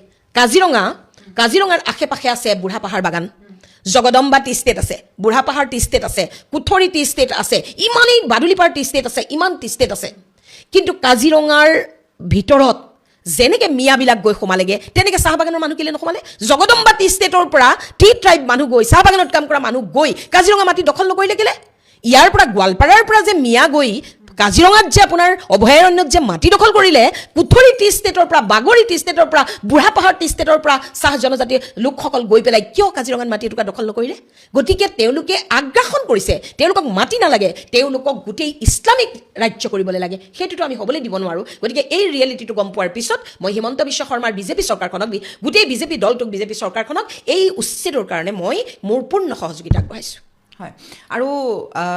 কাজিৰঙাৰ আশে পাশে আছে বুঢ়া পাহাৰ বাগান জগদম্বা টি ষ্টেট আছে বুঢ়া পাহাৰ টি ষ্টেট আছে কুথৰি টি ষ্টেট আছে ইমানেই বাদুলিপাৰ টি ষ্টেট আছে ইমান টি ষ্টেট আছে কিন্তু কাজিৰঙাৰ ভিতৰত যেনেকৈ মিয়াবিলাক গৈ সোমালেগে তেনেকৈ চাহ বাগানৰ মানুহ কেলৈ নোসোমালে জগদম্বা টি ষ্টেটৰ পৰা টি ট্ৰাইব মানুহ গৈ চাহ বাগানত কাম কৰা মানুহ গৈ কাজিৰঙা মাটি দখল নকৰিলে কেলে ইয়াৰ পৰা গোৱালপাৰাৰ পৰা যে মিয়া গৈ কাজিৰঙাত যে আপোনাৰ অভয়াৰণ্যত যে মাটি দখল কৰিলে কুথৰি টি ষ্টেটৰ পৰা বাগৰি টি ষ্টেটৰ পৰা বুঢ়া পাহাৰ টি ষ্টেটৰ পৰা চাহ জনজাতিৰ লোকসকল গৈ পেলাই কিয় কাজিৰঙাত মাটি এটুকুৰা দখল নকৰিলে গতিকে তেওঁলোকে আগ্ৰাসন কৰিছে তেওঁলোকক মাটি নালাগে তেওঁলোকক গোটেই ইছলামিক ৰাজ্য কৰিবলৈ লাগে সেইটোতো আমি হ'বলৈ দিব নোৱাৰোঁ গতিকে এই ৰিয়েলিটিটো গম পোৱাৰ পিছত মই হিমন্ত বিশ্ব শৰ্মাৰ বিজেপি চৰকাৰখনক গোটেই বিজেপি দলটোক বিজেপি চৰকাৰখনক এই উচ্ছেদৰ কাৰণে মই মোৰ পূৰ্ণ সহযোগিতা আগবঢ়াইছোঁ হয় আৰু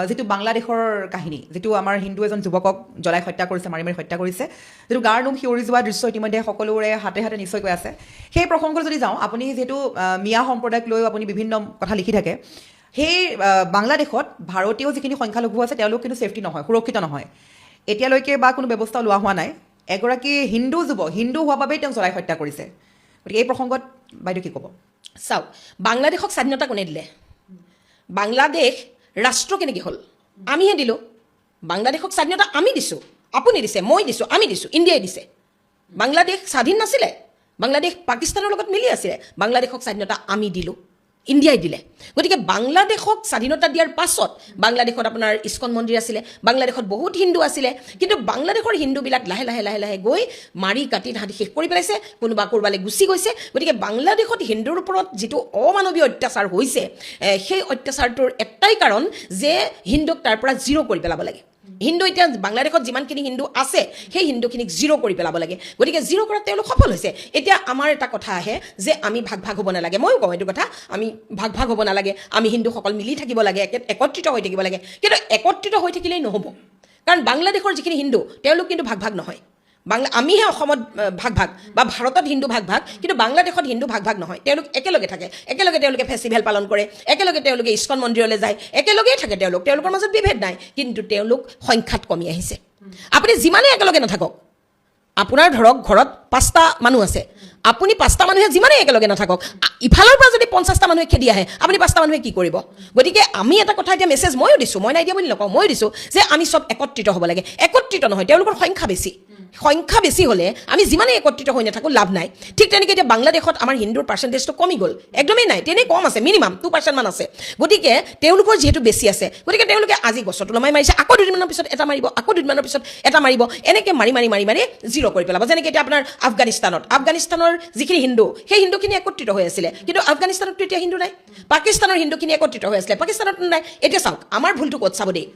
যিটো বাংলাদেশৰ কাহিনী যিটো আমাৰ হিন্দু এজন যুৱকক জ্বলাই হত্যা কৰিছে মাৰি মাৰি হত্যা কৰিছে যিটো গাৰ নোম শিয়ৰি যোৱা দৃশ্য ইতিমধ্যে সকলোৰে হাতে হাতে নিশ্চয়কৈ আছে সেই প্ৰসংগত যদি যাওঁ আপুনি যিহেতু মিয়া সম্প্ৰদায়ক লৈ আপুনি বিভিন্ন কথা লিখি থাকে সেই বাংলাদেশত ভাৰতীয় যিখিনি সংখ্যালঘু আছে তেওঁলোক কিন্তু ছেফটি নহয় সুৰক্ষিত নহয় এতিয়ালৈকে বা কোনো ব্যৱস্থা লোৱা হোৱা নাই এগৰাকী হিন্দু হোৱাৰ বাবেই তেওঁ জ্বলাই হত্যা কৰিছে গতিকে এই প্ৰসংগত বাইদেউ কি ক'ব চাওক বাংলাদেশক স্বাধীনতা কোনে দিলে বাংলাদেশ ৰাষ্ট্ৰ কেনেকৈ হ'ল আমিহে দিলোঁ বাংলাদেশক স্বাধীনতা আমি দিছোঁ আপুনি দিছে মই দিছোঁ আমি দিছোঁ ইণ্ডিয়াই দিছে বাংলাদেশ স্বাধীন নাছিলে বাংলাদেশ পাকিস্তানৰ লগত মিলি আছিলে বাংলাদেশক স্বাধীনতা আমি দিলোঁ ইণ্ডিয়াই দিলে গতিকে বাংলাদেশক স্বাধীনতা দিয়াৰ পাছত বাংলাদেশত আপোনাৰ ইস্কন মন্দিৰ আছিলে বাংলাদেশত বহুত হিন্দু আছিলে কিন্তু বাংলাদেশৰ হিন্দুবিলাক লাহে লাহে গৈ মাৰি কাটি তাহাঁতি শেষ কৰি পেলাইছে কোনোবা ক'ৰবালৈ গুচি গৈছে গতিকে বাংলাদেশত হিন্দুৰ ওপৰত যিটো অমানৱীয় অত্যাচাৰ হৈছে সেই অত্যাচাৰটোৰ এটাই কাৰণ যে হিন্দুক তাৰ পৰা জিৰ' কৰি পেলাব লাগে হিন্দু এতিয়া বাংলাদেশত যিমানখিনি হিন্দু আছে সেই হিন্দুখিনিক জিৰ' কৰি পেলাব লাগে গতিকে জিৰ' কৰাত তেওঁলোক সফল হৈছে এতিয়া আমাৰ এটা কথা আহে যে আমি ভাগ হ'ব নালাগে ময়ো কওঁ এইটো কথা আমি ভাগ হ'ব নালাগে আমি হিন্দুসকল মিলি থাকিব লাগে একত্ৰিত হৈ থাকিব লাগে কিন্তু একত্ৰিত হৈ থাকিলেই নহ'ব কাৰণ বাংলাদেশৰ যিখিনি হিন্দু তেওঁলোক কিন্তু ভাগ নহয় আমিহে অসমত ভাগ বা ভাৰতত হিন্দু ভাগ কিন্তু বাংলাদেশত হিন্দু ভাগ নহয় তেওঁলোক একেলগে থাকে একেলগে তেওঁলোকে ফেষ্টিভেল পালন কৰে একেলগে তেওঁলোকে ইস্কন মন্দিৰলৈ যায় একেলগেই থাকে তেওঁলোকৰ মাজত বিভেদ নাই কিন্তু তেওঁলোক সংখ্যাত কমি আহিছে আপুনি যিমানেই একেলগে নাথাকক আপোনাৰ ধৰক ঘৰত 5টা মানুহ আছে আপুনি 5টা মানুহে যিমানেই একেলগে নাথাকক ইফালৰ পৰা যদি 50টা মানুহে খেদি আহে আপুনি 5টা মানুহে কি কৰিব গতিকে আমি এটা কথা এতিয়া মেছেজ ময়ো দিছোঁ মই নাই দিয়া বুলি নকওঁ ময়ো দিছোঁ যে আমি চব একত্ৰিত হ'ব লাগে একত্ৰিত নহয় তেওঁলোকৰ সংখ্যা বেছি হ'লে আমি যিমানেই একত্ৰিত হৈ নাথাকোঁ লাভ নাই ঠিক তেনেকৈ এতিয়া বাংলাদেশত আমাৰ হিন্দুৰ পাৰ্চেণ্টেজটো কমি গ'ল একদমেই নাই তেনেই কম আছে মিনিমাম 2% মান আছে গতিকে তেওঁলোকৰ যিহেতু বেছি আছে গতিকে তেওঁলোকে আজি গছত ওলমাই মাৰিছে আকৌ 2 দিনমানৰ পিছত এটা মাৰিব আকৌ 2 দিনমানৰ পিছত এটা মাৰিব এনেকৈ মাৰি জিৰ' কৰি পেলাব যেনেকৈ এতিয়া আপোনাৰ আফগানিস্তানৰ যিখিনি হিন্দু সেই হিন্দুখিনি একত্ৰিত হৈ আছিলে কিন্তু আফগানিস্তানততো এতিয়া হিন্দু নাই পাকিস্তানৰ হিন্দুখিনি একত্ৰিত হৈ আছিলে পাকিস্তানত নাই এতিয়া চাওক আমাৰ ভুলটো ক'ত চাব দেই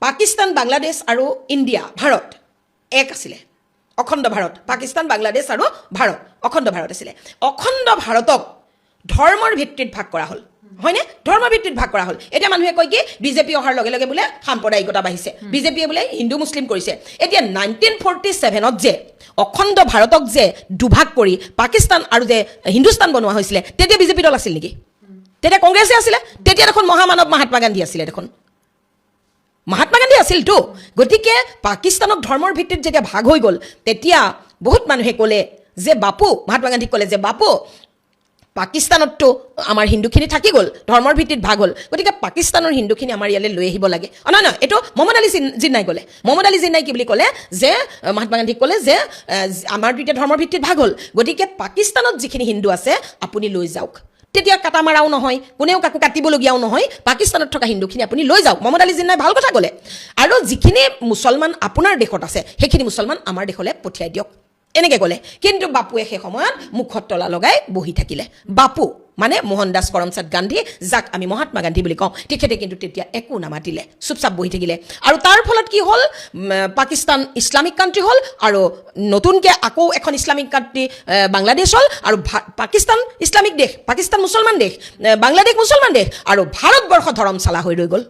পাকিস্তান বাংলাদেশ আৰু ইণ্ডিয়া ভাৰত এক আছিলে অখণ্ড ভাৰত পাকিস্তান বাংলাদেশ আৰু ভাৰত অখণ্ড ভাৰত আছিলে অখণ্ড ভাৰতক ধৰ্মৰ ভিত্তিত ভাগ কৰা হ'ল হয়নে ধৰ্মৰ ভিত্তিত ভাগ কৰা হ'ল এতিয়া মানুহে কয় কি বিজেপি অহাৰ লগে লগে বোলে সাম্প্ৰদায়িকতা বাঢ়িছে বিজেপিয়ে বোলে হিন্দু মুছলিম কৰিছে এতিয়া 1947ত যে অখণ্ড ভাৰতক যে দুভাগ কৰি পাকিস্তান আৰু যে হিন্দুস্তান বনোৱা হৈছিলে তেতিয়া বিজেপি দল আছিল নেকি তেতিয়া কংগ্ৰেছে আছিলে, তেতিয়া দেখোন মহামানৱ মহাত্মা গান্ধী আছিলে দেখোন, মহাত্মা গান্ধী আছিলতো। গতিকে পাকিস্তানক ধৰ্মৰ ভিত্তিত যেতিয়া ভাগ হৈ গ'ল, তেতিয়া বহুত মানুহে ক'লে যে বাপু, মহাত্মা গান্ধীক ক'লে যে বাপু, পাকিস্তানততো আমাৰ হিন্দুখিনি থাকি গ'ল, ধৰ্মৰ ভিত্তিত ভাগ হ'ল, গতিকে পাকিস্তানৰ হিন্দুখিনি আমাৰ ইয়ালৈ লৈ আহিব লাগে। নহয় নহয়, এইটো মহম্মদ আলী জিন্নাই ক'লে। মহম্মদ আলী জিন্নাই কি বুলি ক'লে যে মহাত্মা গান্ধীক ক'লে যে আমাৰ দুইটা ধৰ্মৰ ভিত্তিত ভাগ হ'ল, গতিকে পাকিস্তানত যিখিনি হিন্দু আছে আপুনি লৈ যাওক। তেতিয়া কাটা মাৰাও নহয়, কোনেও কাকো কাটিবলগীয়াও নহয়, পাকিস্তানত থকা হিন্দুখিনি আপুনি লৈ যাওক। মহম্মদ আলী জিন্নাই ভাল কথা ক'লে। আৰু যিখিনি মুছলমান আপোনাৰ দেশত আছে সেইখিনি মুছলমান আমাৰ দেশলৈ পঠিয়াই দিয়ক, এনেকৈ ক'লে। কিন্তু বাপুৱে সেই সময়ত মুখত তলা লগাই বহি থাকিলে। বাপু মানে মোহনদাস কৰমচাঁদ গান্ধী, যাক আমি মহাত্মা গান্ধী বুলি কওঁ, তেখেতে কিন্তু তেতিয়া একো নামাতিলে, চুপচাপ বহি থাকিলে। আৰু তাৰ ফলত কি হ'ল, পাকিস্তান ইছলামিক কাণ্ট্ৰি হ'ল, আৰু নতুনকৈ আকৌ এখন ইছলামিক কাণ্ট্ৰি বাংলাদেশ হ'ল, আৰু পাকিস্তান ইছলামিক দেশ, পাকিস্তান মুছলমান দেশ, বাংলাদেশ মুছলমান দেশ, আৰু ভাৰতবৰ্ষ ধৰমশালা হৈ ৰৈ গ'ল।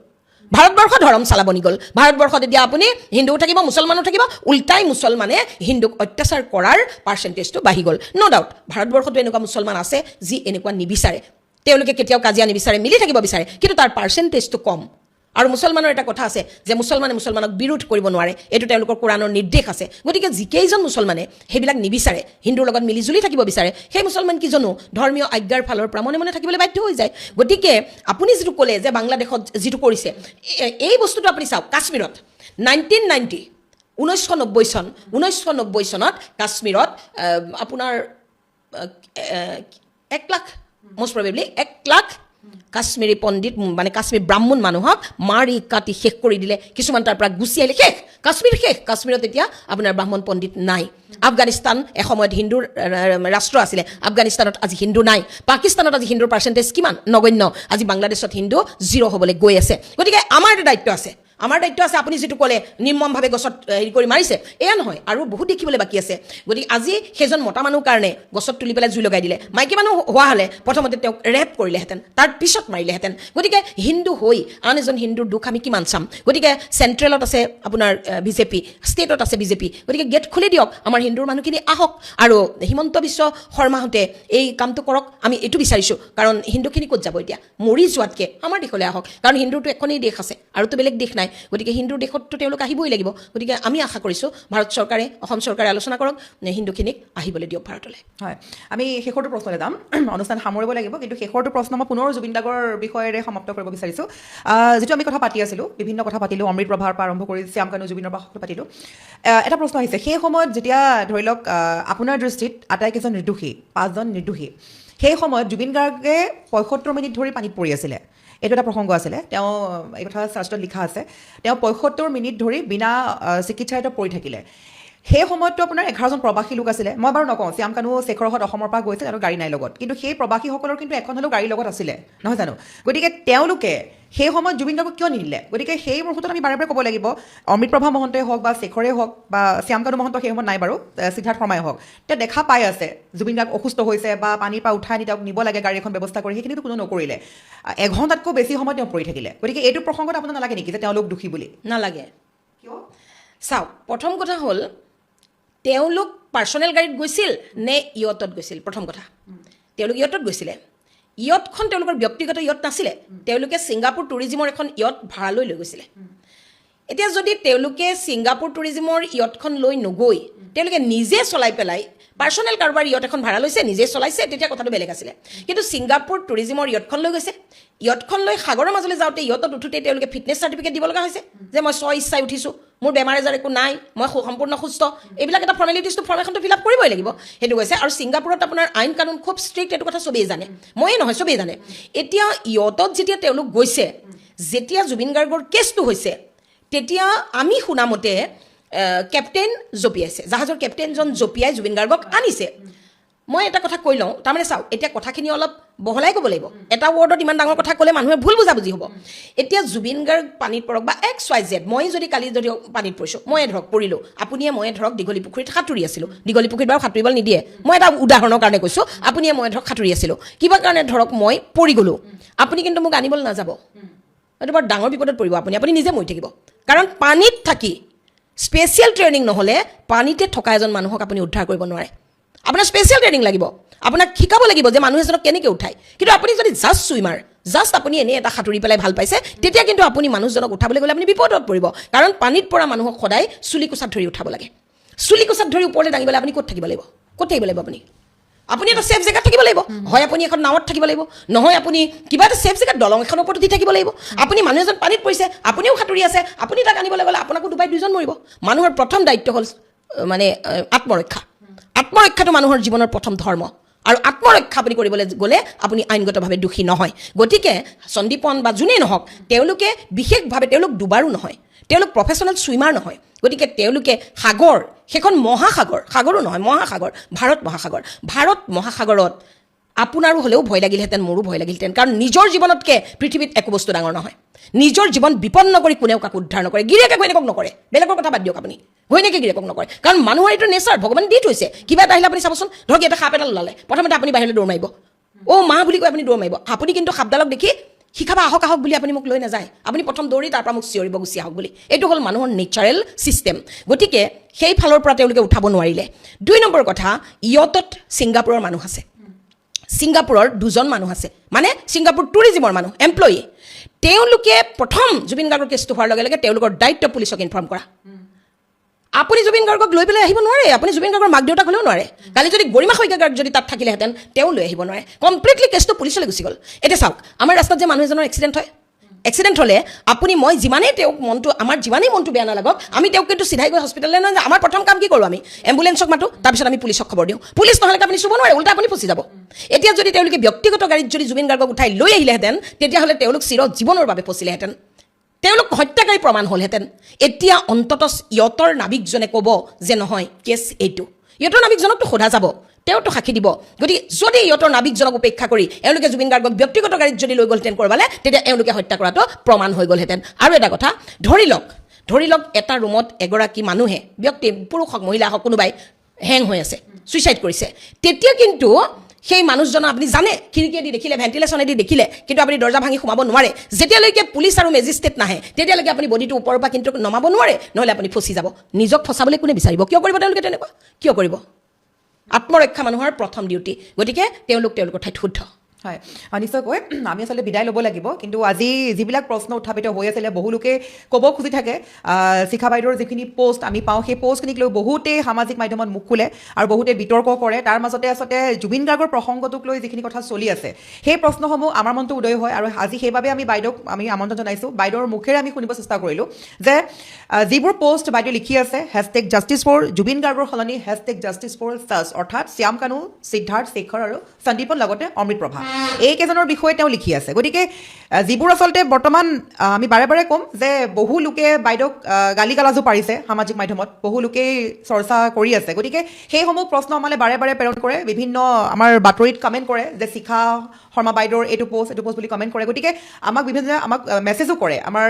ভাৰতবৰ্ষ ধৰমশালা বনি গ'ল। ভাৰতবৰ্ষত এতিয়া আপুনি হিন্দুও থাকিব, মুছলমানো থাকিব, উল্টাই মুছলমানে হিন্দুক অত্যাচাৰ কৰাৰ পাৰ্চেণ্টেজটো বাঢ়ি গ'ল। ন' ডাউট ভাৰতবৰ্ষতো এনেকুৱা মুছলমান আছে যি এনেকুৱা নিবিচাৰে, তেওঁলোকে কেতিয়াও কাজিয়া নিবিচাৰে, মিলি থাকিব বিচাৰে, কিন্তু তাৰ পাৰ্চেণ্টেজটো কম। আৰু মুছলমানৰ এটা কথা আছে যে মুছলমানে মুছলমানক বিৰোধ কৰিব নোৱাৰে, এইটো তেওঁলোকৰ কোৰাণৰ নিৰ্দেশ আছে। গতিকে যিকেইজন মুছলমানে সেইবিলাক নিবিচাৰে, হিন্দুৰ লগত মিলিজুলি থাকিব বিচাৰে, সেই মুছলমান কিজনো ধৰ্মীয় আজ্ঞাৰ ফালৰ পৰা মনে মনে থাকিবলৈ বাধ্য হৈ যায়। গতিকে আপুনি যিটো ক'লে যে বাংলাদেশত যিটো কৰিছে, এই বস্তুটো আপুনি চাওক, কাশ্মীৰত 1990 চনত কাশ্মীৰত আপোনাৰ 1 লাখ, মষ্ট প্ৰবেবলি 1 লাখ কাশ্মীৰী পণ্ডিত মানে কাশ্মীৰ ব্ৰাহ্মণ মানুহক মাৰি কাটি শেষ কৰি দিলে। কিছুমান তাৰ পৰা গুচি আহিলে, শেষ, কাশ্মীৰ শেষ। কাশ্মীৰত এতিয়া আপোনাৰ ব্ৰাহ্মণ পণ্ডিত নাই। আফগানিস্তান এসময়ত হিন্দুৰ ৰাষ্ট্ৰ আছিলে, আফগানিস্তানত আজি হিন্দু নাই। পাকিস্তানত আজি হিন্দুৰ পাৰ্চেণ্টেজ কিমান? নগণ্য। আজি বাংলাদেশত হিন্দু 0 হ'বলৈ গৈ আছে। গতিকে আমাৰ এটা দায়িত্ব আছে, আমাৰ দায়িত্ব আছে। আপুনি যিটো ক'লে নিৰ্মমভাৱে গছত হেৰি কৰি মাৰিছে, এয়া নহয়, আৰু বহুত দেখিবলৈ বাকী আছে। গতিকে আজি সেইজন মতা মানুহৰ কাৰণে গছত তুলি পেলাই জুই লগাই দিলে। মাইকী মানুহ হোৱা হ'লে প্ৰথমতে তেওঁক ৰেপ কৰিলেহেঁতেন, তাৰ পিছত মাৰিলেহেঁতেন। গতিকে হিন্দু হৈ আন এজন হিন্দুৰ দুখ আমি কিমান চাম? গতিকে চেণ্ট্ৰেলত আছে আপোনাৰ বিজেপি, ষ্টেটত আছে বিজেপি। গতিকে গেট খুলি দিয়ক, আমাৰ হিন্দুৰ মানুহখিনি আহক। আৰু হিমন্ত বিশ্ব শৰ্মাহঁতে এই কামটো কৰক, আমি এইটো বিচাৰিছোঁ। কাৰণ হিন্দুখিনি ক'ত যাব এতিয়া? মৰি যোৱাতকৈ আমাৰ দেশলৈ আহক, কাৰণ হিন্দুৰটো এখনেই দেশ আছে, আৰুতো বেলেগ দেশ নাই। গতিকে হিন্দুৰ দেশততো তেওঁলোক আহিবই লাগিব। গতিকে আমি আশা কৰিছোঁ ভাৰত চৰকাৰে, অসম চৰকাৰে আলোচনা কৰক, হিন্দুখিনিক আহিবলৈ দিয়ক ভাৰতলৈ। হয়, আমি শেষৰটো প্ৰশ্নলৈ যাম, অনুষ্ঠান সামৰিব লাগিব। কিন্তু শেষৰটো প্ৰশ্ন মই পুনৰ জুবিন দাগৰ বিষয়েৰে সমাপ্ত কৰিব বিচাৰিছোঁ। যিটো আমি কথা পাতি আছিলোঁ, বিভিন্ন কথা পাতিলোঁ, অমৃত প্ৰভাৰ পৰা আৰম্ভ কৰি শ্যাম কানু জুবিনৰ পৰা সকলো পাতিলোঁ। এটা প্ৰশ্ন আহিছে, সেই সময়ত যেতিয়া ধৰি লওক আপোনাৰ দৃষ্টিত আটাইকেইজন নিৰ্দোষী, 5জন নিৰ্দোষী, সেই সময়ত জুবিন গাৰ্গে 75 মিনিট ধৰি পানীত পৰি আছিলে। এইটো এটা প্ৰসংগ আছিলে, তেওঁ এই কথা চাৰ্চত লিখা আছে, তেওঁ 75 মিনিট ধৰি বিনা চিকিৎসাৰত পৰি থাকিলে। সেই সময়ততো আপোনাৰ 11জন প্ৰবাসী লোক আছিলে। মই বাৰু নকওঁ শ্যাম কানু শেখৰহঁত অসমৰ পৰা গৈছে আৰু গাড়ী নাই লগত, কিন্তু সেই প্ৰবাসীসকলৰ কিন্তু এখন হ'লেও গাড়ীৰ লগত আছিলে, নহয় জানো? গতিকে তেওঁলোকে সেই সময়ত জুবিন গাৰ্গক কিয় নিদিলে? গতিকে সেই মুহূৰ্তত আমি বাৰে বাৰে ক'ব লাগিব, অমৃত প্ৰভা মহন্তই হওক বা শেখৰে হওক বা শ্যাম কানু মহন্ত সেই সময়ত নাই বাৰু, সিদ্ধাৰ্থ শৰ্মাই হওক, তেওঁ দেখা পাই আছে জুবিন গাৰ্গ অসুস্থ হৈছে বা পানীৰ পৰা উঠাই আনি তেওঁক নিব লাগে, গাড়ী এখন ব্যৱস্থা কৰি, সেইখিনিতো কোনো নকৰিলে। 1 ঘণ্টাতকৈ বেছি সময় তেওঁ পৰি থাকিলে। গতিকে এইটো প্ৰসংগত আপোনাৰ নালাগে নেকি যে তেওঁলোক দোষী বুলি? নালাগে। কিয়? চাওক, প্ৰথম কথা হ'ল তেওঁলোক পাৰ্চনেল গাড়ীত গৈছিল নে ইয়টত গৈছিল? প্ৰথম কথা, তেওঁলোক ইয়টত গৈছিলে। ইয়টখন তেওঁলোকৰ ব্যক্তিগত ইয়ট নাছিলে, তেওঁলোকে ছিংগাপুৰ টুৰিজিমৰ এখন ইয়ট ভাড়ালৈ লৈ গৈছিলে। এতিয়া যদি তেওঁলোকে ছিংগাপুৰ টুৰিজিমৰ ইয়টখন লৈ নগৈ তেওঁলোকে নিজে চলাই পেলাই পাৰ্চনেল কাৰোবাৰ ইয়ট এখন ভাড়া লৈছে, নিজে চলাইছে, তেতিয়া কথাটো বেলেগ আছিলে। কিন্তু ছিংগাপুৰ টুৰিজিমৰ ইয়টখন লৈ গৈছে, ইয়টখন লৈ সাগৰৰ মাজলৈ যাওঁতে ইয়টত উঠোঁতে তেওঁলোকে ফিটনেছ চাৰ্টিফিকেট দিব লগা হৈছে যে মই ইচ্ছাই উঠিছোঁ, মোৰ বেমাৰ আজাৰ একো নাই, মই সম্পূৰ্ণ সুস্থ। এইবিলাক এটা ফৰ্মেলিটিজটো ফৰ্ম এখনটো ফিল আপ কৰিবই লাগিব, সেইটো কৈছে। আৰু ছিংগাপুৰত আপোনাৰ আইন কানুন খুব ষ্ট্ৰিক্ট, এইটো কথা চবেই জানে, ময়েই নহয় চবেই জানে। এতিয়া ইয়টত যেতিয়া তেওঁলোক গৈছে, যেতিয়া জুবিন গাৰ্গৰ কেছটো হৈছে, তেতিয়া আমি শুনামতে কেপ্টেইন জঁপিয়াইছে, জাহাজৰ কেপ্টেইনজন জঁপিয়াই জুবিন গাৰ্গক আনিছে। মই এটা কথা কৈ লওঁ, তাৰমানে চাওক, এতিয়া কথাখিনি অলপ বহলাই ক'ব লাগিব। এটা ৱৰ্ডত ইমান ডাঙৰ কথা ক'লে মানুহে ভুল বুজাবুজি হ'ব। এতিয়া জুবিন গাৰ্গ পানীত পৰক বা XYZ, মই যদি কালি যদি পানীত পৰিছোঁ, ময়ে ধৰক পৰিলোঁ, আপুনিয়ে ময়ে ধৰক দীঘলী পুখুৰীত সাঁতুৰি আছিলোঁ, দীঘলী পুখুৰীত বাৰু সাঁতুৰিবলৈ নিদিয়ে, মই এটা উদাহৰণৰ কাৰণে কৈছোঁ, আপুনিয়ে ময়ে ধৰক সাঁতুৰি আছিলোঁ, কিবা কাৰণে ধৰক মই পৰি গ'লোঁ, আপুনি কিন্তু মোক আনিবলৈ নাযাব, এইটো বৰ ডাঙৰ বিপদত পৰিব, আপুনি নিজে মৰি থাকিব। কাৰণ পানীত থাকি স্পেচিয়েল ট্ৰেইনিং নহ'লে পানীতে থকা এজন মানুহক আপুনি উদ্ধাৰ কৰিব নোৱাৰে, আপোনাৰ স্পেচিয়েল ট্ৰেইনিং লাগিব। আপোনাক শিকাব লাগিব যে মানুহ এজনক কেনেকৈ উঠায় কিন্তু আপুনি যদি জাষ্ট ছুইমাৰ জাষ্ট আপুনি এনেই এটা সাঁতুৰি পেলাই ভাল পাইছে তেতিয়া কিন্তু আপুনি মানুহজনক উঠাবলৈ গ'লে আপুনি বিপদত পৰিব কাৰণ পানীত পৰা মানুহক সদায় চুলি কোচাত ধৰি উঠাব লাগে চুলি কোচাত ধৰি ওপৰলৈ দাঙিবলৈ আপুনি ক'ত থাকিব লাগিব আপুনি এটা ছেফ জেগাত থাকিব লাগিব হয় আপুনি এখন নাৱত থাকিব লাগিব নহয় আপুনি কিবা এটা ছেফ জেগাত দলং এখনৰ ওপৰত উঠি থাকিব লাগিব আপুনি মানুহ এজন পানীত পৰিছে আপুনিও সাঁতুৰি আছে আপুনি তাক আনিবলৈ গ'লে আপোনাকো ডুবাই দুজন মৰিব মানুহৰ প্ৰথম দায়িত্ব হ'ল মানে আত্মৰক্ষাটো মানুহৰ জীৱনৰ প্ৰথম ধৰ্ম আৰু আত্মৰক্ষা আপুনি কৰিবলৈ গ'লে আপুনি আইনগতভাৱে দোষী নহয় গতিকে সন্দীপন বা যোনেই নহওক তেওঁলোকে বিশেষভাৱে তেওঁলোক ডুবাৰো নহয় তেওঁলোক প্ৰফেচনেল ছুইমাৰ নহয় গতিকে তেওঁলোকে সাগৰ সেইখন সাগৰো নহয় মহাসাগৰ ভাৰত মহাসাগৰত আপোনাৰো হ'লেও ভয় লাগিলহেঁতেন মোৰো ভয় লাগিলহেঁতেন কাৰণ নিজৰ জীৱনতকৈ পৃথিৱীত একো বস্তু ডাঙৰ নহয় নিজৰ জীৱন বিপন্ন কৰি কোনেও কাকো উদ্ধাৰ নকৰে গিৰিয়েকে ঘৈণীয়েকক নকৰে বেলেগৰ কথা বাদ দিয়ক আপুনি ঘৈণীয়েকে গিৰিয়েকক নকৰে কাৰণ মানুহৰ এইটো নেচাৰ ভগৱানে দি থৈছে কিবা এটা আহিলে আপুনি চাবচোন ধৰক এটা সাপ এডাল ওলালে প্ৰথমতে আপুনি বাহিৰলৈ দৌৰ মাৰিব মা বুলি কৈ আপুনি দৌৰ মাৰিব আপুনি কিন্তু সাপডালক দেখি শিকাবা আহক বুলি আপুনি মোক লৈ নাযায় আপুনি প্ৰথম দৌৰি তাৰ পৰা মোক চিঞৰিব গুচি আহক বুলি এইটো হ'ল মানুহৰ নেচাৰেল ছিষ্টেম গতিকে সেই ফালৰ পৰা তেওঁলোকে উঠাব নোৱাৰিলে 2 নম্বৰ কথা ইয়টত ছিংগাপুৰৰ মানুহ আছে ছিংগাপুৰৰ 2জন মানুহ আছে মানে ছিংগাপুৰ টুৰিজিমৰ মানুহ এমপ্লয়ী তেওঁলোকে প্ৰথম জুবিন গাৰ্গৰ কেছটো হোৱাৰ লগে লগে তেওঁলোকৰ দায়িত্ব পুলিচক ইনফৰ্ম কৰা আপুনি জুবিন গাৰ্গক লৈ পেলাই আহিব নোৱাৰে আপুনি জুবিন গাৰ্গৰ মাক দেউতাক হ'লেও নোৱাৰে কালি যদি গৰিমা শইকীয়া গাৰ্গ যদি তাত থাকিলেহেঁতেন তেওঁ লৈ আহিব নোৱাৰে কমপ্লিটলি কেছটো পুলিচলৈ গুচি গ'ল এতিয়া চাওক আমাৰ ৰাস্তাত যে মানুহ এজনৰ এক্সিডেণ্ট হ'লে আপুনি মই যিমানেই তেওঁক আমাৰ যিমানেই মনটো বেয়া নালাগক আমি তেওঁক কিন্তু চিধাই গৈ হস্পিটেললৈ নাযাওঁ আমাৰ প্ৰথম কাম কি কৰোঁ আমি এম্বুলেঞ্চক মাতোঁ তাৰপিছত আমি পুলিচক খবৰ দিওঁ পুলিচ নহ'লে আপুনি চুব নোৱাৰে উল্টা আপুনি ফচি যাব এতিয়া যদি তেওঁলোকে ব্যক্তিগত গাড়ীত যদি জুবিন গাৰ্গক উঠাই লৈ আহিলেহেঁতেন তেতিয়াহ'লে তেওঁলোক চিৰ জীৱনৰ বাবে ফচিলেহেঁতেন তেওঁলোক হত্যাকাৰী প্ৰমাণ হ'লহেঁতেন এতিয়া অন্ততঃ ইয়টৰ নাবিকজনে ক'ব যে নহয় কেছ এইটো ইয়টৰ নাবিকজনকতো সোধা যাব তেওঁতো সাক্ষী দিব গতিকে যদি ইয়টৰ নাবিকজনক উপেক্ষা কৰি এওঁলোকে জুবিন গাৰ্গক ব্যক্তিগত গাড়ীত যদি লৈ গ'লহেঁতেন ক'ৰবালে তেতিয়া এওঁলোকে হত্যা কৰাটো প্ৰমাণ হৈ গ'লহেঁতেন আৰু এটা কথা ধৰি লওক এটা ৰুমত এগৰাকী মানুহে ব্যক্তি পুৰুষ হওক মহিলা হওক কোনোবাই হেং হৈ আছে ছুইচাইড কৰিছে তেতিয়া কিন্তু সেই মানুহজনক আপুনি জানে খিৰিকীয়েদি দেখিলে ভেণ্টিলেশ্যনেদি দেখিলে কিন্তু আপুনি দৰ্জা ভাঙি সোমাব নোৱাৰে যেতিয়ালৈকে পুলিচ আৰু মেজিষ্ট্ৰেট নাহে তেতিয়ালৈকে আপুনি বডিটো ওপৰৰ পৰা কিন্তু নমাব নোৱাৰে নহ'লে আপুনি ফচি যাব নিজক ফচাবলৈ কোনে বিচাৰিব কিয় কৰিব তেওঁলোকে তেনেকুৱা কিয় কৰিব আত্মৰক্ষা মানুহৰ প্ৰথম ডিউটি গতিকে তেওঁলোকৰ ঠাইত শুদ্ধ হয় নিশ্চয়কৈ আমি আচলতে বিদায় ল'ব লাগিব কিন্তু আজি যিবিলাক প্ৰশ্ন উত্থাপিত হৈ আছিলে বহু লোকে ক'ব খুজি থাকে শিখা বাইদেউৰ যিখিনি পোষ্ট আমি পাওঁ সেই পোষ্টখিনিক লৈ বহুতেই সামাজিক মাধ্যমত মুখ খোলে আৰু বহুতে বিতৰ্ক কৰে তাৰ মাজতে আচলতে জুবিন গাৰ্গৰ প্ৰসংগটোক লৈ যিখিনি কথা চলি আছে সেই প্ৰশ্নসমূহ আমাৰ মনটো উদয় হয় আৰু আজি সেইবাবে আমি বাইদেউক আমি আমন্ত্ৰণ জনাইছোঁ বাইদেউৰ মুখেৰে আমি শুনিব চেষ্টা কৰিলোঁ যে যিবোৰ পোষ্ট বাইদেউ লিখি আছে #জাষ্টিছ ফৰ জুবিন গাৰ্গৰ সলনি #জাষ্টিছ ফৰ চাৰ্চ অৰ্থাৎ শ্যাম কানু সিদ্ধাৰ্থ শেখৰ আৰু সন্দীপৰ লগতে অমৃত প্ৰভা এইকেইজনৰ বিষয়ে তেওঁ লিখি আছে গতিকে যিবোৰ আচলতে বৰ্তমান আমি বাৰে বাৰে ক'ম যে বহু লোকে বাইদেউক গালি গালাজো পাৰিছে সামাজিক মাধ্যমত বহু লোকেই চৰ্চা কৰি আছে গতিকে সেইসমূহ প্ৰশ্ন আমালৈ বাৰে বাৰে প্ৰেৰণ কৰে বিভিন্ন আমাৰ বাতৰিত কমেণ্ট কৰে যে শিখা শৰ্মা বাইদেউৰ এইটো পোষ্ট বুলি কমেণ্ট কৰে গতিকে আমাক মেছেজো কৰে আমাৰ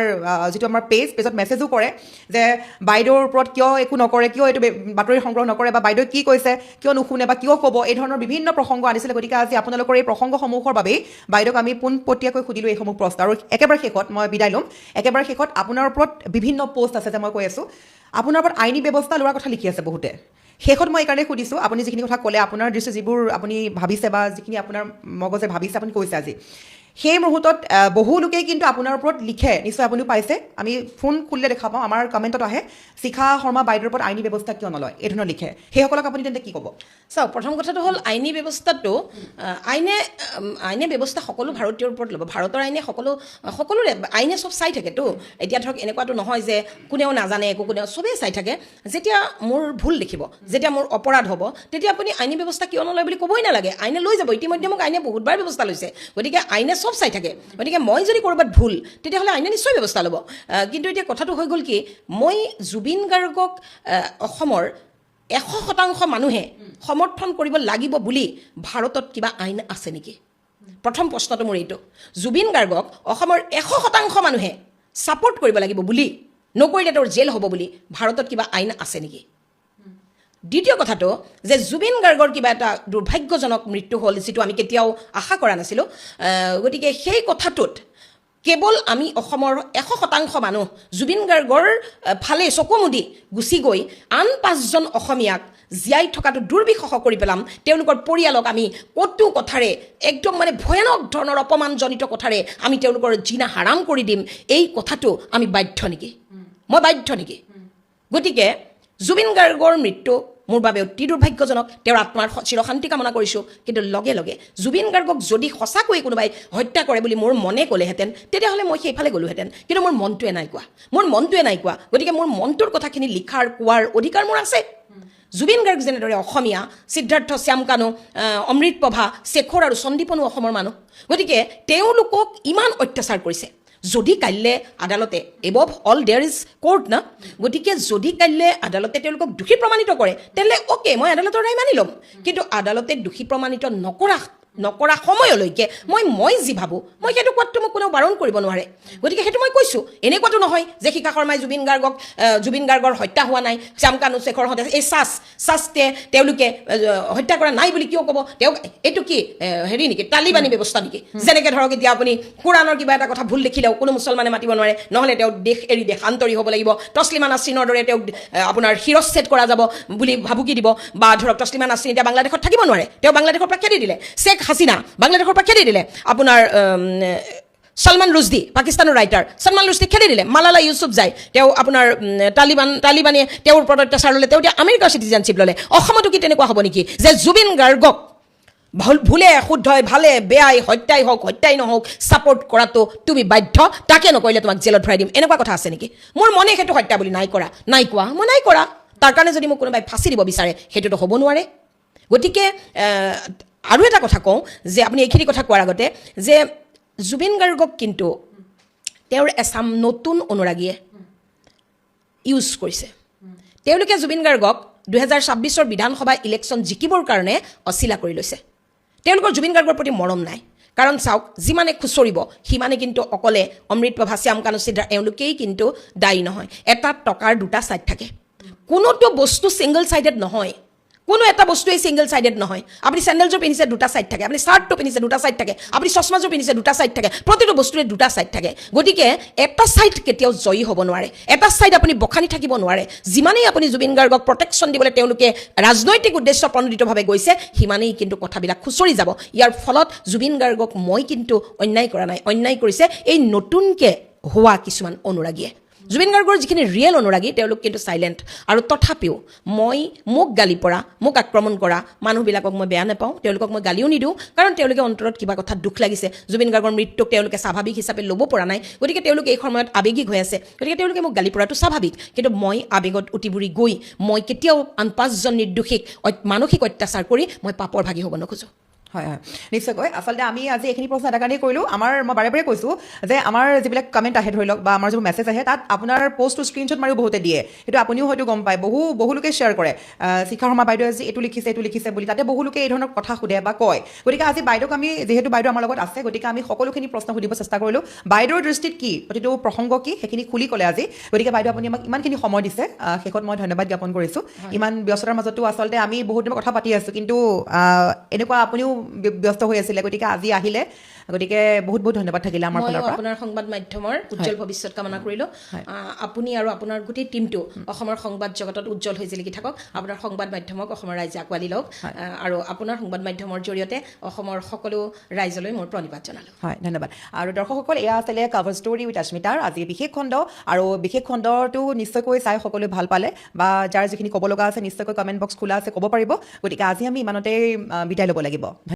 যিটো আমাৰ পেজত মেছেজো কৰে যে বাইদেউৰ ওপৰত কিয় একো নকৰে কিয় এইটো বাতৰি সংগ্ৰহ নকৰে বা বাইদেউৱে কি কৈছে কিয় নুশুনে বা কিয় ক'ব এই ধৰণৰ বিভিন্ন প্ৰসংগ আনিছিলে গতিকে আজি আপোনালোকৰ এই প্ৰসংগসমূহৰ বাবেই বাইদেউক আমি পোনপটীয়াকৈ সুধিলোঁ এইসমূহ প্ৰশ্ন আৰু একেবাৰে শেষত মই বিদায় ল'ম একেবাৰে শেষত আপোনাৰ ওপৰত বিভিন্ন পোষ্ট আছে যে মই কৈ আছোঁ আপোনাৰ ওপৰত আইনী ব্যৱস্থা লোৱাৰ কথা লিখি আছে বহুতে শেষত মই এইকাৰণে সুধিছোঁ আপুনি যিখিনি কথা ক'লে আপোনাৰ দৃষ্টি যিবোৰ আপুনি ভাবিছে বা যিখিনি আপোনাৰ মগজে ভাবিছে আপুনি কৈছে আজি সেই মুহূৰ্তত বহু লোকেই কিন্তু আপোনাৰ ওপৰত লিখে নিশ্চয় আপুনিও পাইছে আমি ফোন খুলিলে দেখা পাওঁ আমাৰ কমেণ্টত আহে শিখা শৰ্মা বাইদেউৰ ওপৰত আইনী ব্যৱস্থা কিয় নলয় এই ধৰণৰ লিখে সেইসকলক আপুনি তেন্তে কি ক'ব চাওক প্ৰথম কথাটো হ'ল আইনী ব্যৱস্থাটো আইনে ব্যৱস্থা সকলো ভাৰতীয়ৰ ওপৰত ল'ব ভাৰতৰ আইনে সকলোৰে আইনে চব চাই থাকেতো এতিয়া ধৰক এনেকুৱাটো নহয় যে কোনেও নাজানে কোনেও চবেই চাই থাকে যেতিয়া মোৰ ভুল দেখিব যেতিয়া মোৰ অপৰাধ হ'ব তেতিয়া আপুনি আইনী ব্যৱস্থা কিয় নলয় বুলি ক'বই নালাগে আইনে লৈ যাব ইতিমধ্যে মোক আইনে বহুতবাৰ ব্যৱস্থা লৈছে গতিকে আইনে চব চাই থাকে গতিকে মই যদি ক'ৰবাত ভুল তেতিয়াহ'লে আইনে নিশ্চয় ব্যৱস্থা ল'ব কিন্তু এতিয়া কথাটো হৈ গ'ল কি মই জুবিন গাৰ্গক অসমৰ 100% মানুহে সমৰ্থন কৰিব লাগিব বুলি ভাৰতত কিবা আইন আছে নেকি প্ৰথম প্ৰশ্নটো মোৰ এইটো জুবিন গাৰ্গক অসমৰ 100% মানুহে ছাপোৰ্ট কৰিব লাগিব বুলি নকৰিলে তেওঁৰ জেল হ'ব বুলি ভাৰতত কিবা আইন আছে নেকি দ্বিতীয় কথাটো যে জুবিন গাৰ্গৰ কিবা এটা দুৰ্ভাগ্যজনক মৃত্যু হ'ল যিটো আমি কেতিয়াও আশা কৰা নাছিলোঁ গতিকে সেই কথাটোত কেৱল আমি অসমৰ 100% মানুহ জুবিন গাৰ্গৰ ফালে চকু মুদি গুচি গৈ আন 5জন অসমীয়াক জীয়াই থকাটো দুৰ্বিষহ কৰি পেলাম তেওঁলোকৰ পৰিয়ালক আমি কটু কথাৰে একদম মানে ভয়ানক ধৰণৰ অপমানজনিত কথাৰে আমি তেওঁলোকৰ জিনা হাৰাম কৰি দিম এই কথাটো আমি বাধ্য নেকি মই বাধ্য নেকি গতিকে জুবিন গাৰ্গৰ মৃত্যু মোৰ বাবে অতি দুৰ্ভাগ্যজনক তেওঁৰ আত্মাৰ চিৰশান্তি কামনা কৰিছোঁ কিন্তু লগে লগে জুবিন গাৰ্গক যদি সঁচাকৈ কোনোবাই হত্যা কৰে বুলি মোৰ মনে ক'লেহেঁতেন তেতিয়াহ'লে মই সেইফালে গ'লোহেঁতেন কিন্তু মোৰ মনটোৱে নাই কোৱা গতিকে মোৰ মনটোৰ কথাখিনি লিখাৰ কোৱাৰ অধিকাৰ মোৰ আছে জুবিন গাৰ্গ যেনেদৰে অসমীয়া সিদ্ধাৰ্থ শ্যামকানু অমৃতপ্ৰভা শেখৰ আৰু সন্দীপনো অসমৰ মানুহ গতিকে তেওঁলোকক ইমান অত্যাচাৰ কৰিছে যদি কাইলৈ আদালতে above all there is court না গতিকে যদি কাইলৈ আদালতে তেওঁলোকক দোষী প্ৰমাণিত কৰে তেতিয়াহ'লে অ'কে মই আদালতৰ ৰায় মানি ল'ম কিন্তু আদালতে দোষী প্ৰমাণিত নকৰা সময়লৈকে মই যি ভাবোঁ মই সেইটো কোৱাটো মোক কোনেও বাৰণ কৰিব নোৱাৰে গতিকে সেইটো মই কৈছোঁ এনেকুৱাটো নহয় যে শিখা শৰ্মাই জুবিন গাৰ্গৰ হত্যা হোৱা নাই শ্যামকানু শেখৰহঁতে এই চাচতে তেওঁলোকে হত্যা কৰা নাই বুলি কিয় ক'ব তেওঁক এইটো কি হেৰি নেকি তালিবানী ব্যৱস্থা নেকি যেনেকৈ ধৰক এতিয়া আপুনি কোৰাণৰ কিবা এটা কথা ভুল দেখিলেও কোনো মুছলমানে মাতিব নোৱাৰে নহ'লে তেওঁক দেশ এৰি দেশান্তৰী হ'ব লাগিব তছলিমা নাছৰিনৰ দৰে তেওঁক আপোনাৰ শিৰচ্ছেদ কৰা যাব বুলি ভাবুকি দিব বা ধৰক তছলিমা নাছৰিন এতিয়া বাংলাদেশত থাকিব নোৱাৰে তেওঁ বাংলাদেশৰ পৰা খেদি দিলে শেখ হাছিনা বাংলাদেশৰ পৰা খেদি দিলে আপোনাৰ সলমান ৰুজদি পাকিস্তানৰ ৰাইটাৰ সলমান ৰুজদি খেদি দিলে মালালা ইউছুফজাই তেওঁ আপোনাৰ তালিবানে তেওঁৰ ওপৰত অত্যাচাৰ ল'লে তেওঁ এতিয়া আমেৰিকাৰ চিটিজেনশ্বিপ ল'লে অসমতো কি তেনেকুৱা হ'ব নেকি যে জুবিন গাৰ্গক ভুলে শুদ্ধই ভালে বেয়াই হত্যাই নহওক ছাপৰ্ট কৰাটো তুমি বাধ্য তাকে নকৰিলে তোমাক জেলত ভৰাই দিম এনেকুৱা কথা আছে নেকি মোৰ মনে সেইটো হত্যা বুলি নাই কৰা তাৰ কাৰণে যদি মোক কোনোবাই ফাঁচি দিব বিচাৰে সেইটোতো হ'ব নোৱাৰে গতিকে আৰু এটা কথা কওঁ যে আপুনি এইখিনি কথা কোৱাৰ আগতে যে জুবিন গাৰ্গক কিন্তু তেওঁৰ এচাম নতুন অনুৰাগীয়ে ইউজ কৰিছে তেওঁলোকে জুবিন গাৰ্গক 2026 বিধানসভা ইলেকশ্যন জিকিবৰ কাৰণে অচিলা কৰি লৈছে তেওঁলোকৰ জুবিন গাৰ্গৰ প্ৰতি মৰম নাই কাৰণ চাওক যিমানে খুচৰিব সিমানে কিন্তু অকলে অমৃতপ্ৰভা শ্যামকানু সিদ্ধাৰ্থ এওঁলোকেই কিন্তু দায়ী নহয় এটা টকাৰ দুটা ছাইড থাকে কোনোটো বস্তু ছিংগল ছাইডেড নহয় কোনো এটা বস্তুৱেই ছিংগল ছাইডেড নহয় আপুনি চেণ্ডেলযোৰ পিন্ধিছে দুটা ছাইড থাকে আপুনি চাৰ্টটো পিন্ধিছে দুটা ছাইড থাকে আপুনি চশমাযোৰ পিন্ধিছে দুটা ছাইড থাকে প্ৰতিটো বস্তুৰে দুটা ছাইড থাকে গতিকে এটা ছাইড কেতিয়াও জয়ী হ'ব নোৱাৰে এটা ছাইড আপুনি বখানি থাকিব নোৱাৰে যিমানেই আপুনি জুবিন গাৰ্গক প্ৰটেকশ্যন দিবলৈ তেওঁলোকে ৰাজনৈতিক উদ্দেশ্য প্ৰণোদিতভাৱে গৈছে সিমানেই কিন্তু কথাবিলাক খুচৰি যাব ইয়াৰ ফলত জুবিন গাৰ্গক মই কিন্তু অন্যায় কৰা নাই অন্যায় কৰিছে এই নতুনকৈ হোৱা কিছুমান অনুৰাগীয়ে জুবিন গাৰ্গৰ যিখিনি ৰিয়েল অনুৰাগী তেওঁলোক কিন্তু চাইলেণ্ট আৰু তথাপিও মোক গালি পৰা মোক আক্ৰমণ কৰা মানুহবিলাকক মই বেয়া নাপাওঁ তেওঁলোকক মই গালিও নিদিওঁ কাৰণ তেওঁলোকে অন্তৰত কিবা কথা দুখ লাগিছে জুবিন গাৰ্গৰ মৃত্যুক তেওঁলোকে স্বাভাৱিক হিচাপে ল'ব পৰা নাই গতিকে তেওঁলোকে এই সময়ত আৱেগিক হৈ আছে গতিকে তেওঁলোকে মোক গালি পৰাটো স্বাভাৱিক কিন্তু মই আৱেগত উটিবুৰি গৈ মই কেতিয়াও আন 5জন নিৰ্দোষীক মানসিক অত্যাচাৰ কৰি মই পাপৰ ভাগি হ'ব নোখোজোঁ হয় নিশ্চয়কৈ আচলতে আমি আজি এইখিনি প্ৰশ্ন এটা কাৰণেই কৰিলোঁ মই বাৰে বাৰে কৈছোঁ যে আমাৰ যিবিলাক কমেণ্ট আহে ধৰি লওক বা আমাৰ যিবোৰ মেছেজ আহে তাত আপোনাৰ পষ্টটো স্ক্ৰীনশ্বট মাৰিও বহুতে দিয়ে সেইটো আপুনিও হয়তো গম পায় বহু লোকে শ্বেয়াৰ কৰে শিখা শৰ্মা বাইদেৱে আজি এইটো লিখিছে বুলি তাতে বহু লোকে এই ধৰণৰ কথা সোধে বা কয় গতিকে আজি বাইদেউক আমি যিহেতু বাইদেউ আমাৰ লগত আছে গতিকে আমি সকলোখিনি প্ৰশ্ন সুধিব চেষ্টা কৰিলোঁ বাইদেউৰ দৃষ্টিত কি প্ৰতিটো প্ৰসংগ কি সেইখিনি খুলি ক'লে আজি গতিকে বাইদেউ আপুনি আমাক ইমানখিনি সময় দিছে শেষত মই ধন্যবাদ জ্ঞাপন কৰিছোঁ ইমান ব্যস্ততাৰ মাজতো আচলতে আমি বহুত দিনৰ কথা পাতি আছোঁ কিন্তু এনেকুৱা আপুনিও ব্যস্ত হৈ আছিলে গতিকে আজি আহিলে গতিকে বহুত ধন্যবাদ থাকিলে আমাৰ ফালৰ পৰা আপোনাৰ সংবাদ মাধ্যমৰ উজ্জ্বল ভৱিষ্যত কামনা কৰিলোঁ আপুনি আৰু আপোনাৰ গোটেই টীমটো অসমৰ সংবাদ জগতত উজ্জ্বল হৈ জিলিকি থাকক আপোনাৰ সংবাদ মাধ্যমক অসমৰ ৰাইজে আঁকোৱালি লওক আৰু আপোনাৰ সংবাদ মাধ্যমৰ জৰিয়তে অসমৰ সকলো ৰাইজলৈ মোৰ প্ৰণিপাত জনালোঁ হয় ধন্যবাদ আৰু দৰ্শকসকল এয়া আছিলে কভাৰ ষ্টৰী উইথ আস্মিতাৰ আজি বিশেষ খণ্ড আৰু বিশেষ খণ্ডটো নিশ্চয়কৈ চাই সকলোৱে ভাল পালে বা যাৰ যিখিনি ক'ব লগা আছে নিশ্চয়কৈ কমেণ্ট বক্স খোলা আছে ক'ব পাৰিব গতিকে আজি আমি ইমানতে বিদায় ল'ব লাগিব